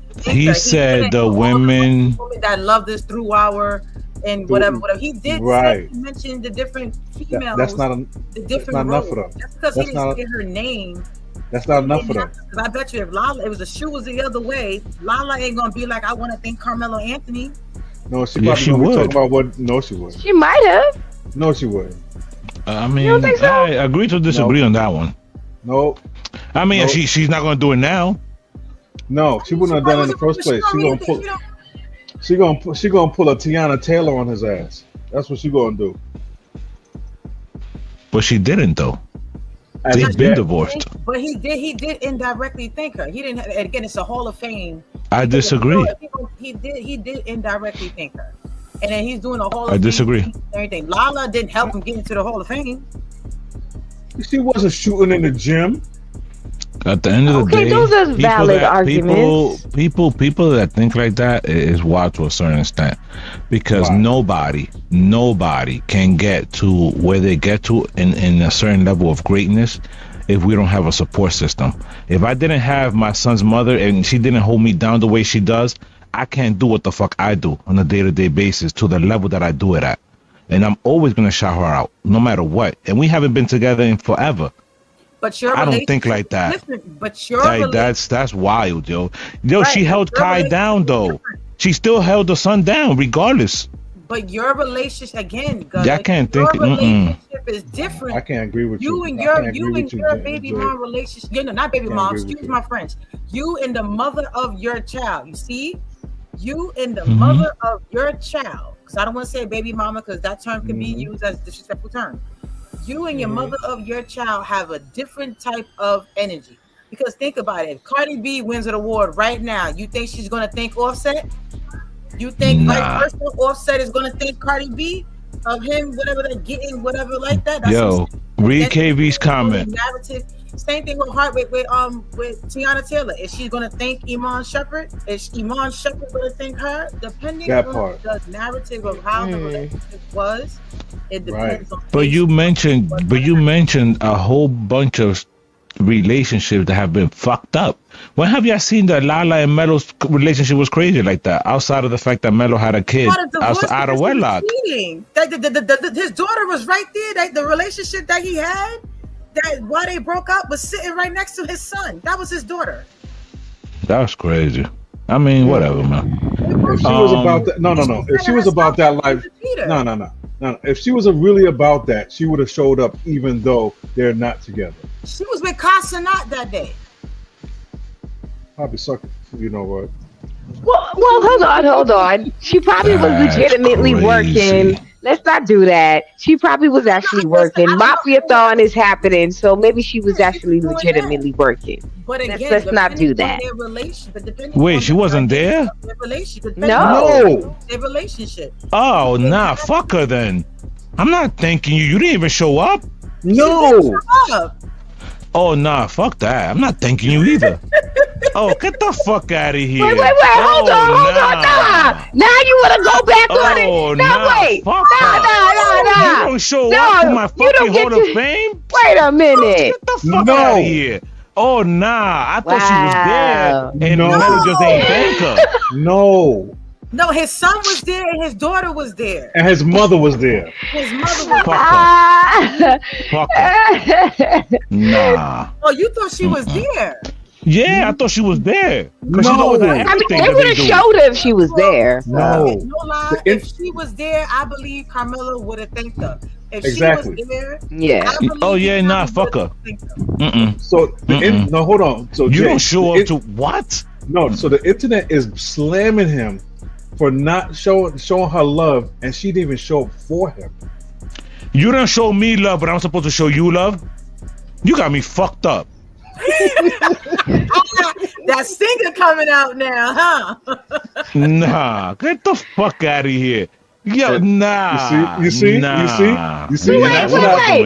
the women that love this through our and whatever. He did say, he mentioned the different females. That's not enough for them. Just because he didn't say her name. That's not enough for them. Because I bet you if the shoe was the other way, Lala ain't gonna be like, I want to thank Carmelo Anthony. No, she would. Talk about what? No, she would. She might have. No, she would. I mean, I agree to disagree on that one. No. I mean, she's not gonna do it now. No, she wouldn't have done it in the first place. She gonna pull a Tiana Taylor on his ass. That's what she gonna do. But she didn't though. They've been divorced. But he did indirectly thank her. He didn't. Again, it's a Hall of Fame. I disagree. He did indirectly thank her, and then he's doing a Hall of Fame. I disagree. Everything. Lala didn't help him get into the Hall of Fame. She wasn't shooting in the gym. At the end of the day, those are valid arguments. People that think like that is wild to a certain extent, because nobody can get to where they get to in a certain level of greatness if we don't have a support system. If I didn't have my son's mother and she didn't hold me down the way she does, I can't do what the fuck I do on a day-to-day basis to the level that I do it at. And I'm always gonna shout her out, no matter what. And we haven't been together in forever. But your I don't think like that. But your that's wild, yo. She held Kai down though. She still held the son down regardless. But your relationship again, Gus, Yeah, I can't think. your relationship is different. I can't agree with you. You and your baby mom relationship. You know, not baby mom. Excuse my French. You and the mother of your child. You see, you and the mother of your child. Because I don't want to say baby mama, because that term can be used as a disrespectful term. You and your mother of your child have a different type of energy. Because think about it. If Cardi B wins an award right now, you think she's gonna thank Offset? You think like personal Offset is gonna thank Cardi B of him, whatever they're getting, whatever like that? That's Yo, read KV's comment. Narrative. Same thing with Tiana Taylor. Is she gonna thank Iman Shepherd? Is Iman Shepherd gonna thank her? Depending on the narrative of how the relationship was, it depends on. But you mentioned a whole bunch of relationships that have been fucked up. When have y'all seen that Lala and Melo's relationship was crazy like that? Outside of the fact that Melo had a kid out of wedlock. His daughter was right there. The relationship that he had, that why they broke up, was sitting right next to his son. That was his daughter. That's crazy. I mean, whatever, man. If she was about that, no. If she was about that life, no. If she was really about that, she would have showed up even though they're not together. She was with Casanat that day. Probably suck. You know what? Well, hold on. She probably was legitimately working. Let's not do that. She probably was actually working. Mafia-thon is happening, so maybe she was actually legitimately working. But again, let's not do that. Wait, she wasn't there? No. Their relationship. Oh, nah, fuck her then. I'm not thanking you. You didn't even show up. No. Oh, nah, fuck that. I'm not thanking you either. Oh, get the fuck out of here. Wait, hold on. Nah. Now you want to go back on it? Wait. Nah. You don't show up to my fucking Hall of Fame? Wait a minute. Get the fuck out of here. Oh, nah. I thought she was there. And Melo just ain't thank her. No, his son was there and his daughter was there. And his mother was there. His mother was there. Fuck her. Nah. Oh, you thought she was there? Yeah, I thought she was there. No. They would have showed her if she was there. No lie. If she was there, I believe Carmelo would have thanked her. If she was there, fuck her. So no, hold on. So you don't show up to what? No, so the internet is slamming him for not showing her love, and she didn't even show up for him. You don't show me love, but I'm supposed to show you love? You got me fucked up. That singer coming out now, huh? Nah, get the fuck out of here. Yo, nah. You see? Wait. Doing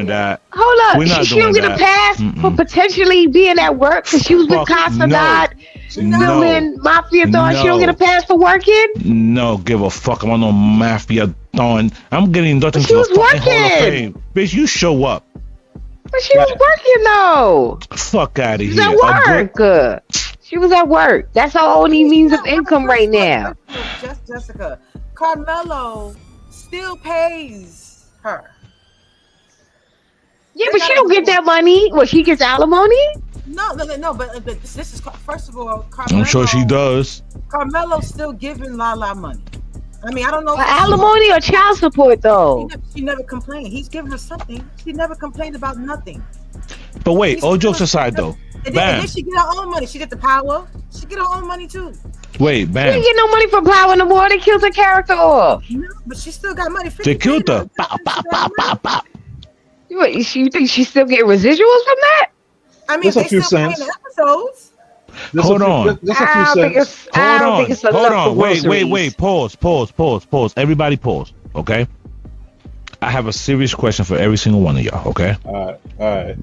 that. Hold up. We're not she don't doing get a pass for potentially being at work because she was with Casanat. Filming Mafia-thon. She don't get a pass for working? No, give a fuck. I'm on no Mafia-thon. I'm getting inducted into the fucking Hall of Fame. Bitch, you show up. But she was working though. Fuck out of here. She was at work. She was at work. That's her only means of income right now. Just Jessica. Carmelo still pays her. Yeah, but she don't get that money. Well, she gets alimony? No. But this is first of all, Carmelo. I'm sure she does. Carmelo's still giving Lala money. I mean, I don't know. Alimony or child support though? She never complained. He's giving her something. She never complained about nothing. But wait, all jokes aside though. And then she get her own money. She get the power. She get her own money too. Wait, Bam. She didn't get no money for Power no more. They killed her character off. No, but she still got money. They killed her. What, you think she still get residuals from that? I mean, they still paying the episodes. Hold on. Hold on. Wait. Pause. Everybody pause. Okay. I have a serious question for every single one of y'all. Okay. All right.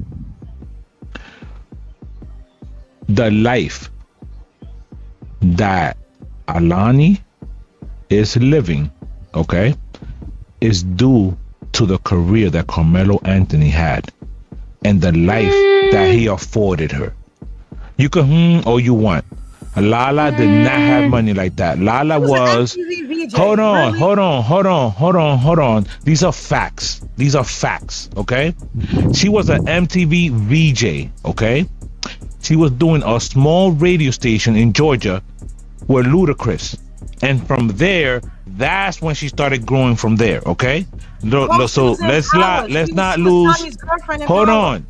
The life that Alani is living, okay, is due to the career that Carmelo Anthony had and the life that he afforded her. You can all you want. Lala did not have money like that. Lala was hold on. These are facts, okay? She was an MTV VJ, okay? She was doing a small radio station in Georgia with Ludacris, And from there, that's when she started growing from there. Okay, so let's not lose. Hold on.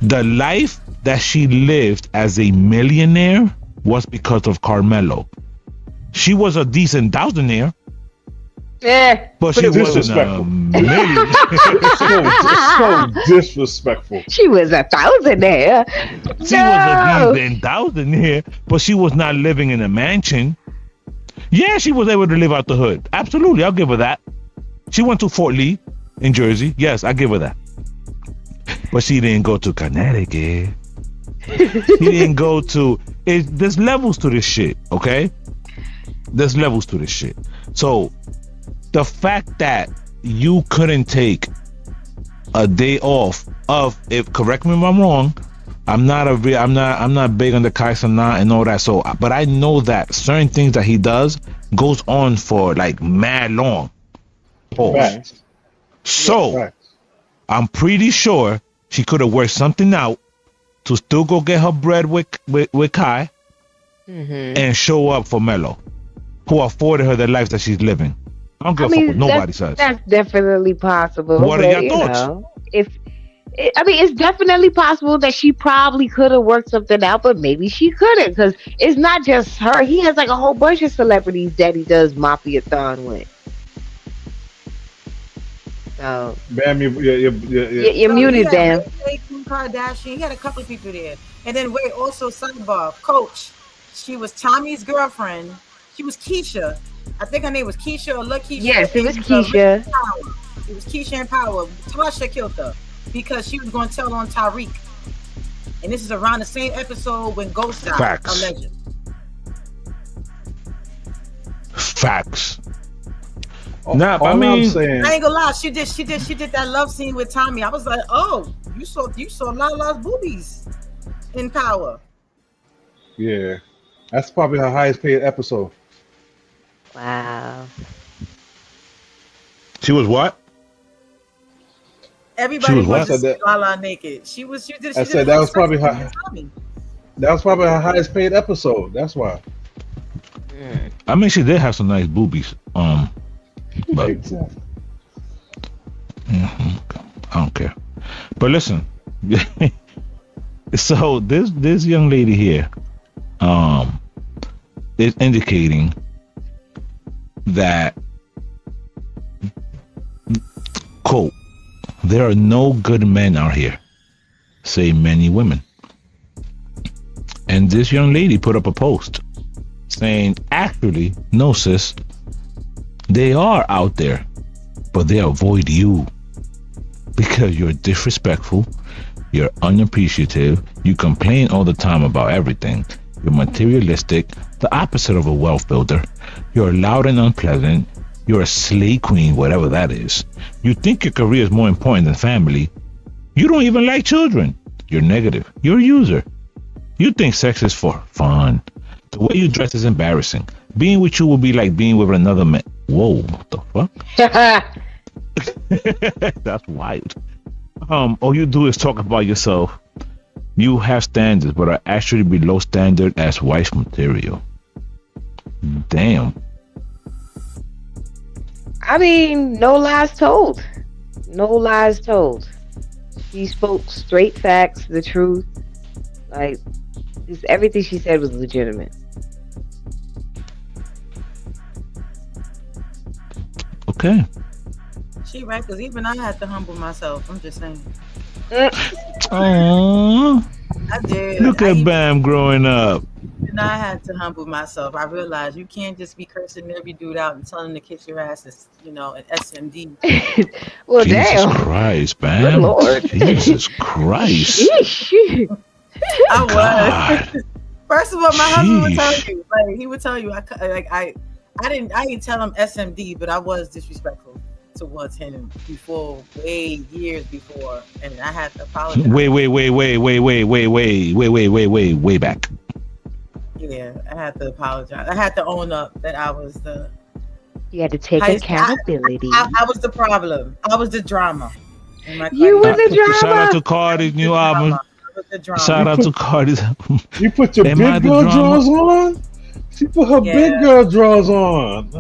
The life that she lived as a millionaire was because of Carmelo. She was a decent thousandaire. Yeah, but she wasn't a millionaire. so disrespectful. She was a thousandaire. She was a decent thousandaire, but she was not living in a mansion. Yeah, she was able to live out the hood. Absolutely, I'll give her that. She went to Fort Lee in Jersey. Yes, I give her that. But she didn't go to Connecticut. She didn't go to. There's levels to this shit, okay? There's levels to this shit. So the fact that you couldn't take a day off correct me if I'm wrong. I'm not big on the Kai Cenat and all that. So, but I know that certain things that he does goes on for like mad long. Pause. So, I'm pretty sure she could have worked something out to still go get her bread with Kai and show up for Melo, who afforded her the life that she's living. I don't give a fuck what nobody says. That's definitely possible. What are your thoughts? It's definitely possible that she probably could have worked something out, but maybe she couldn't, because it's not just her. He has like a whole bunch of celebrities that he does mafia-thon with. So, Bam, you're muted, Bam. Kim Kardashian, he had a couple of people there. And then wait, also sidebar, Coach. She was Tommy's girlfriend. She was Keisha. I think her name was Keisha or LaKeisha. Yes, it was Keisha. It was Keisha and Power. Tasha killed her because she was going to tell on Tariq. And this is around the same episode when Ghost died. Facts. Alleged. Facts. Nah, I mean, I ain't gonna lie. She did that love scene with Tommy. I was like, oh, you saw Lala's boobies in Power. Yeah, that's probably her highest paid episode. Wow. She was what? Everybody wants to see Lala naked. She did. I said that was probably her. That was probably her highest paid episode. That's why. I mean, she did have some nice boobies. But exactly. I don't care. But listen, so this young lady here, is indicating that, quote, there are no good men out here, say many women. And this young lady put up a post saying, actually, no, sis, they are out there, but they avoid you because you're disrespectful, you're unappreciative, you complain all the time about everything, you're materialistic, the opposite of a wealth builder, you're loud and unpleasant, you're a slay queen, whatever that is. You think your career is more important than family. You don't even like children. You're negative. You're a user. You think sex is for fun. The way you dress is embarrassing. Being with you will be like being with another man. Whoa, what the fuck? That's wild. All you do is talk about yourself. You have standards, but are actually below standard as wife material. Damn. I mean, no lies told. No lies told. She spoke straight facts, the truth. Like, just everything she said was legitimate. Okay. She right, because even I had to humble myself. I'm just saying. Aww. I did. Look at Bam growing up. And I had to humble myself. I realized you can't just be cursing every dude out and telling him to kiss your ass as, an SMD. Well, Jesus damn. Christ, Bam. Good Lord. Jesus Christ. I was. First of all, my husband would tell you. Like, he would tell you. I didn't tell him SMD, but I was disrespectful towards him years before, and I had to apologize. Way back. Yeah, I had to apologize. I had to own up that I was the. You had to take accountability. I was the problem. I was the drama. You were the drama. Shout out to Cardi's new album. with the drama. Shout out to Cardi. You put your Am I big the girl drama? drawers on? She put her big girl drawers on.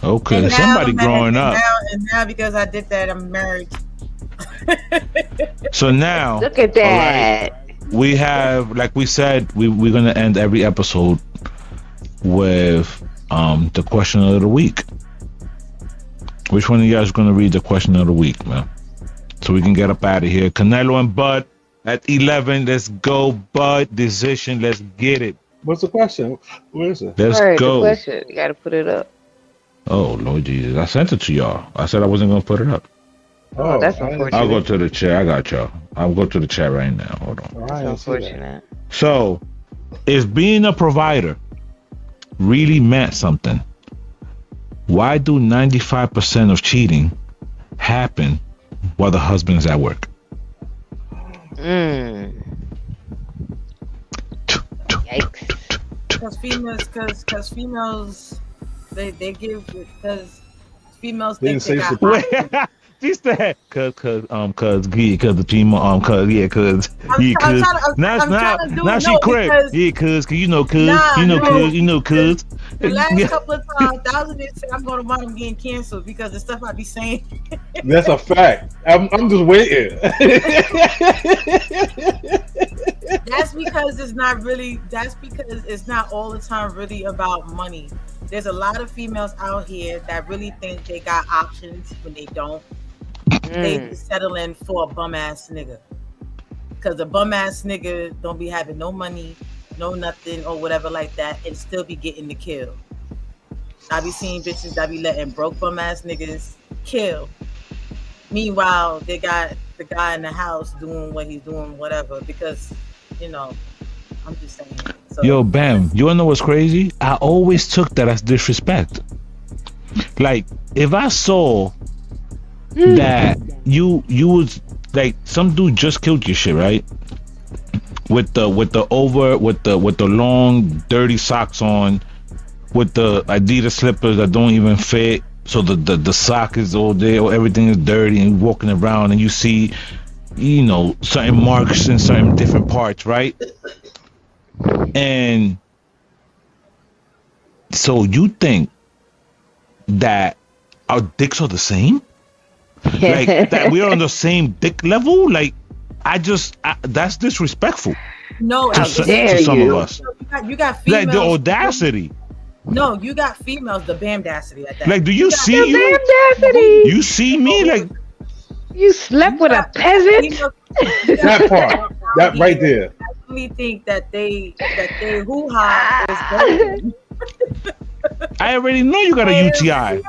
Okay, And now somebody I'm growing married, up. And now because I did that, I'm married. So now, Look at that. all right, we have, like we said, we're gonna end every episode with the question of the week. Which one of you guys is gonna read the question of the week, man? So we can get up out of here. Canelo and Bud at 11. Let's go, Bud. Decision. Let's get it. What's the question? Where is it? Let's Alright, go. the question. You gotta put it up. Oh Lord Jesus! I sent it to y'all. I said I wasn't gonna put it up. Oh, that's unfortunate. I'll go to the chat. I got y'all. I'll go to the chat right now. Hold on. That's unfortunate. So, if being a provider really meant something, why do 95% of cheating happen while the husband is at work? Yikes. Because females, they give, because females Didn't think they say got support. She said, cause the female, I'm trying to do now it, she no, correct. because- Yeah, cause Nah, no. cause. The last couple of times, thousands of times I'm going to wind up getting canceled because the stuff I be saying. That's a fact. I'm just waiting. That's because it's not really. That's because it's not all the time really about money. There's a lot of females out here that really think they got options when they don't. They be settling for a bum ass nigga. Cause a bum ass nigga don't be having no money, no nothing or whatever like that, and still be getting the kill. I be seeing bitches that be letting broke bum ass niggas kill. Meanwhile, they got the guy in the house doing what he's doing, whatever, because, you know, I'm just saying. So, Yo, Bam, you wanna know what's crazy? I always took that as disrespect. Like, if I saw that you was like some dude just killed your shit, right? With the long dirty socks on, with the Adidas slippers that don't even fit, so the sock is all there, or everything is dirty, and you're walking around and you see, you know, certain marks in certain different parts, right? And so you think that our dicks are the same? Like that we're on the same dick level? Like that's disrespectful. No, to some of us. You got females. Like the audacity. No, you got females, the bamdacity at that. Like, do you see The you? bamdacity. You see me? Like, You slept with a peasant? That part. That right there. I really think that they hoo-ha is golden. I already know you got a UTI.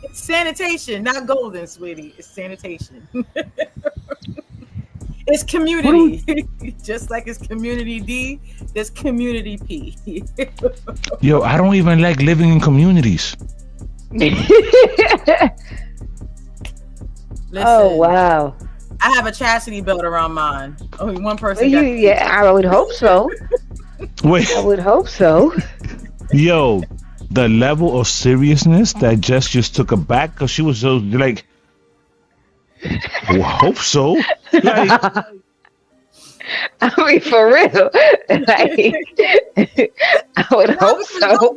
It's sanitation, not golden, sweetie. It's sanitation. It's community. Just like it's community D, there's community P. Yo, I don't even like living in communities. Oh, wow. I have a chastity belt around mine. Only one person Well, got yeah, I would hope so. Wait. I would hope so. Yo, the level of seriousness that Jess just took aback because she was so like, I hope so. Like, I mean, for real. Like, I would hope so.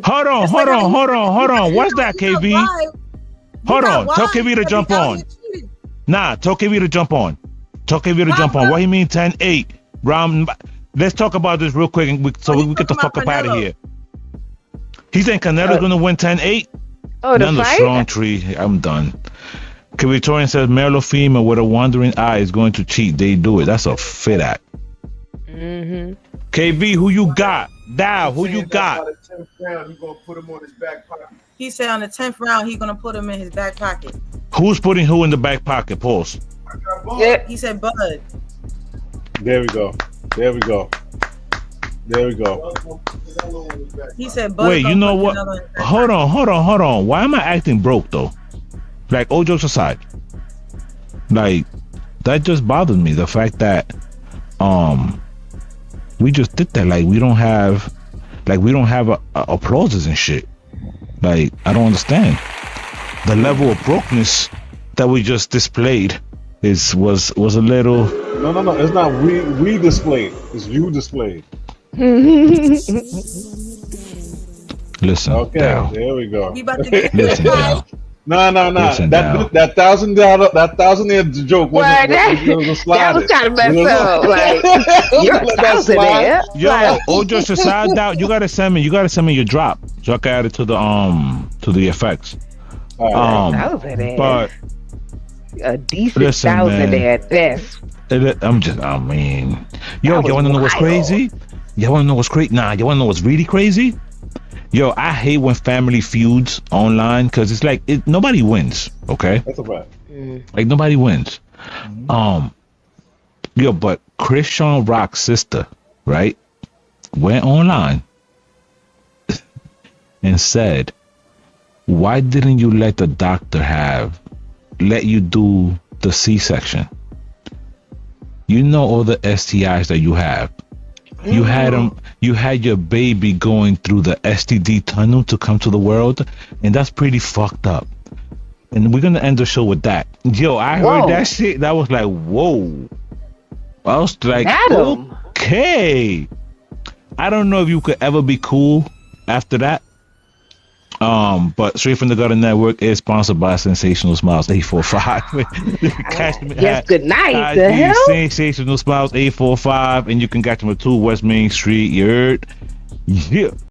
hold on. What's that, KB? Hold on. Tell KB to jump on. Nah, tell KB to jump on. Tell KB to jump on. What he mean 10-8? Round. Let's talk about this real quick so we get the fuck up out of here. He saying Canelo's gonna win 10-8? Oh, the None of fight? strong tree. I'm done. Victorian says male or female with a wandering eye is going to cheat. They do it. That's a fit act. Mm-hmm. KB, who you got? Dow, who you got? He said on the 10th round, he's gonna put him in his back pocket. Who's putting who in the back pocket? Pause. Yeah, he said Bud. There we go. He said Bud. Wait, you know what? Hold on. Why am I acting broke though? Like, all jokes aside, like that just bothered me. The fact that we just did that. Like we don't have applauses and shit. Like I don't understand the level of brokenness that we just displayed was a little No. It's not we displayed. It's you displayed. Listen. Okay, now. there we go. We about to get Listen now. No. Listen now. That $1,000 joke wasn't That was kind of messed up. Like, you're a thousandaire. Yo, or just a side out. You gotta send me your drop so I can add it to the effects. But a decent thousandaire at best. Y'all wanna know what's crazy? Y'all wanna know what's crazy? Nah, y'all wanna know what's really crazy? Yo, I hate when family feuds online because it's like nobody wins. Okay, that's a fact. Like nobody wins. Yo, but Christian Rock's sister, right, went online and said, "Why didn't you let the doctor let you do the C-section? You know all the STIs that you have. You had them. You had your baby going through the STD tunnel to come to the world, and that's pretty fucked up." And we're gonna end the show with that. Yo, I heard that shit. That was like, whoa. I was like, okay. I don't know if you could ever be cool after that. But Straight from the Gutter Network is sponsored by Sensational Smiles 845. You can catch them Yes, good night. The hell? Sensational Smiles 845, and you can catch them at 2 West Main Street. You heard? Yeah.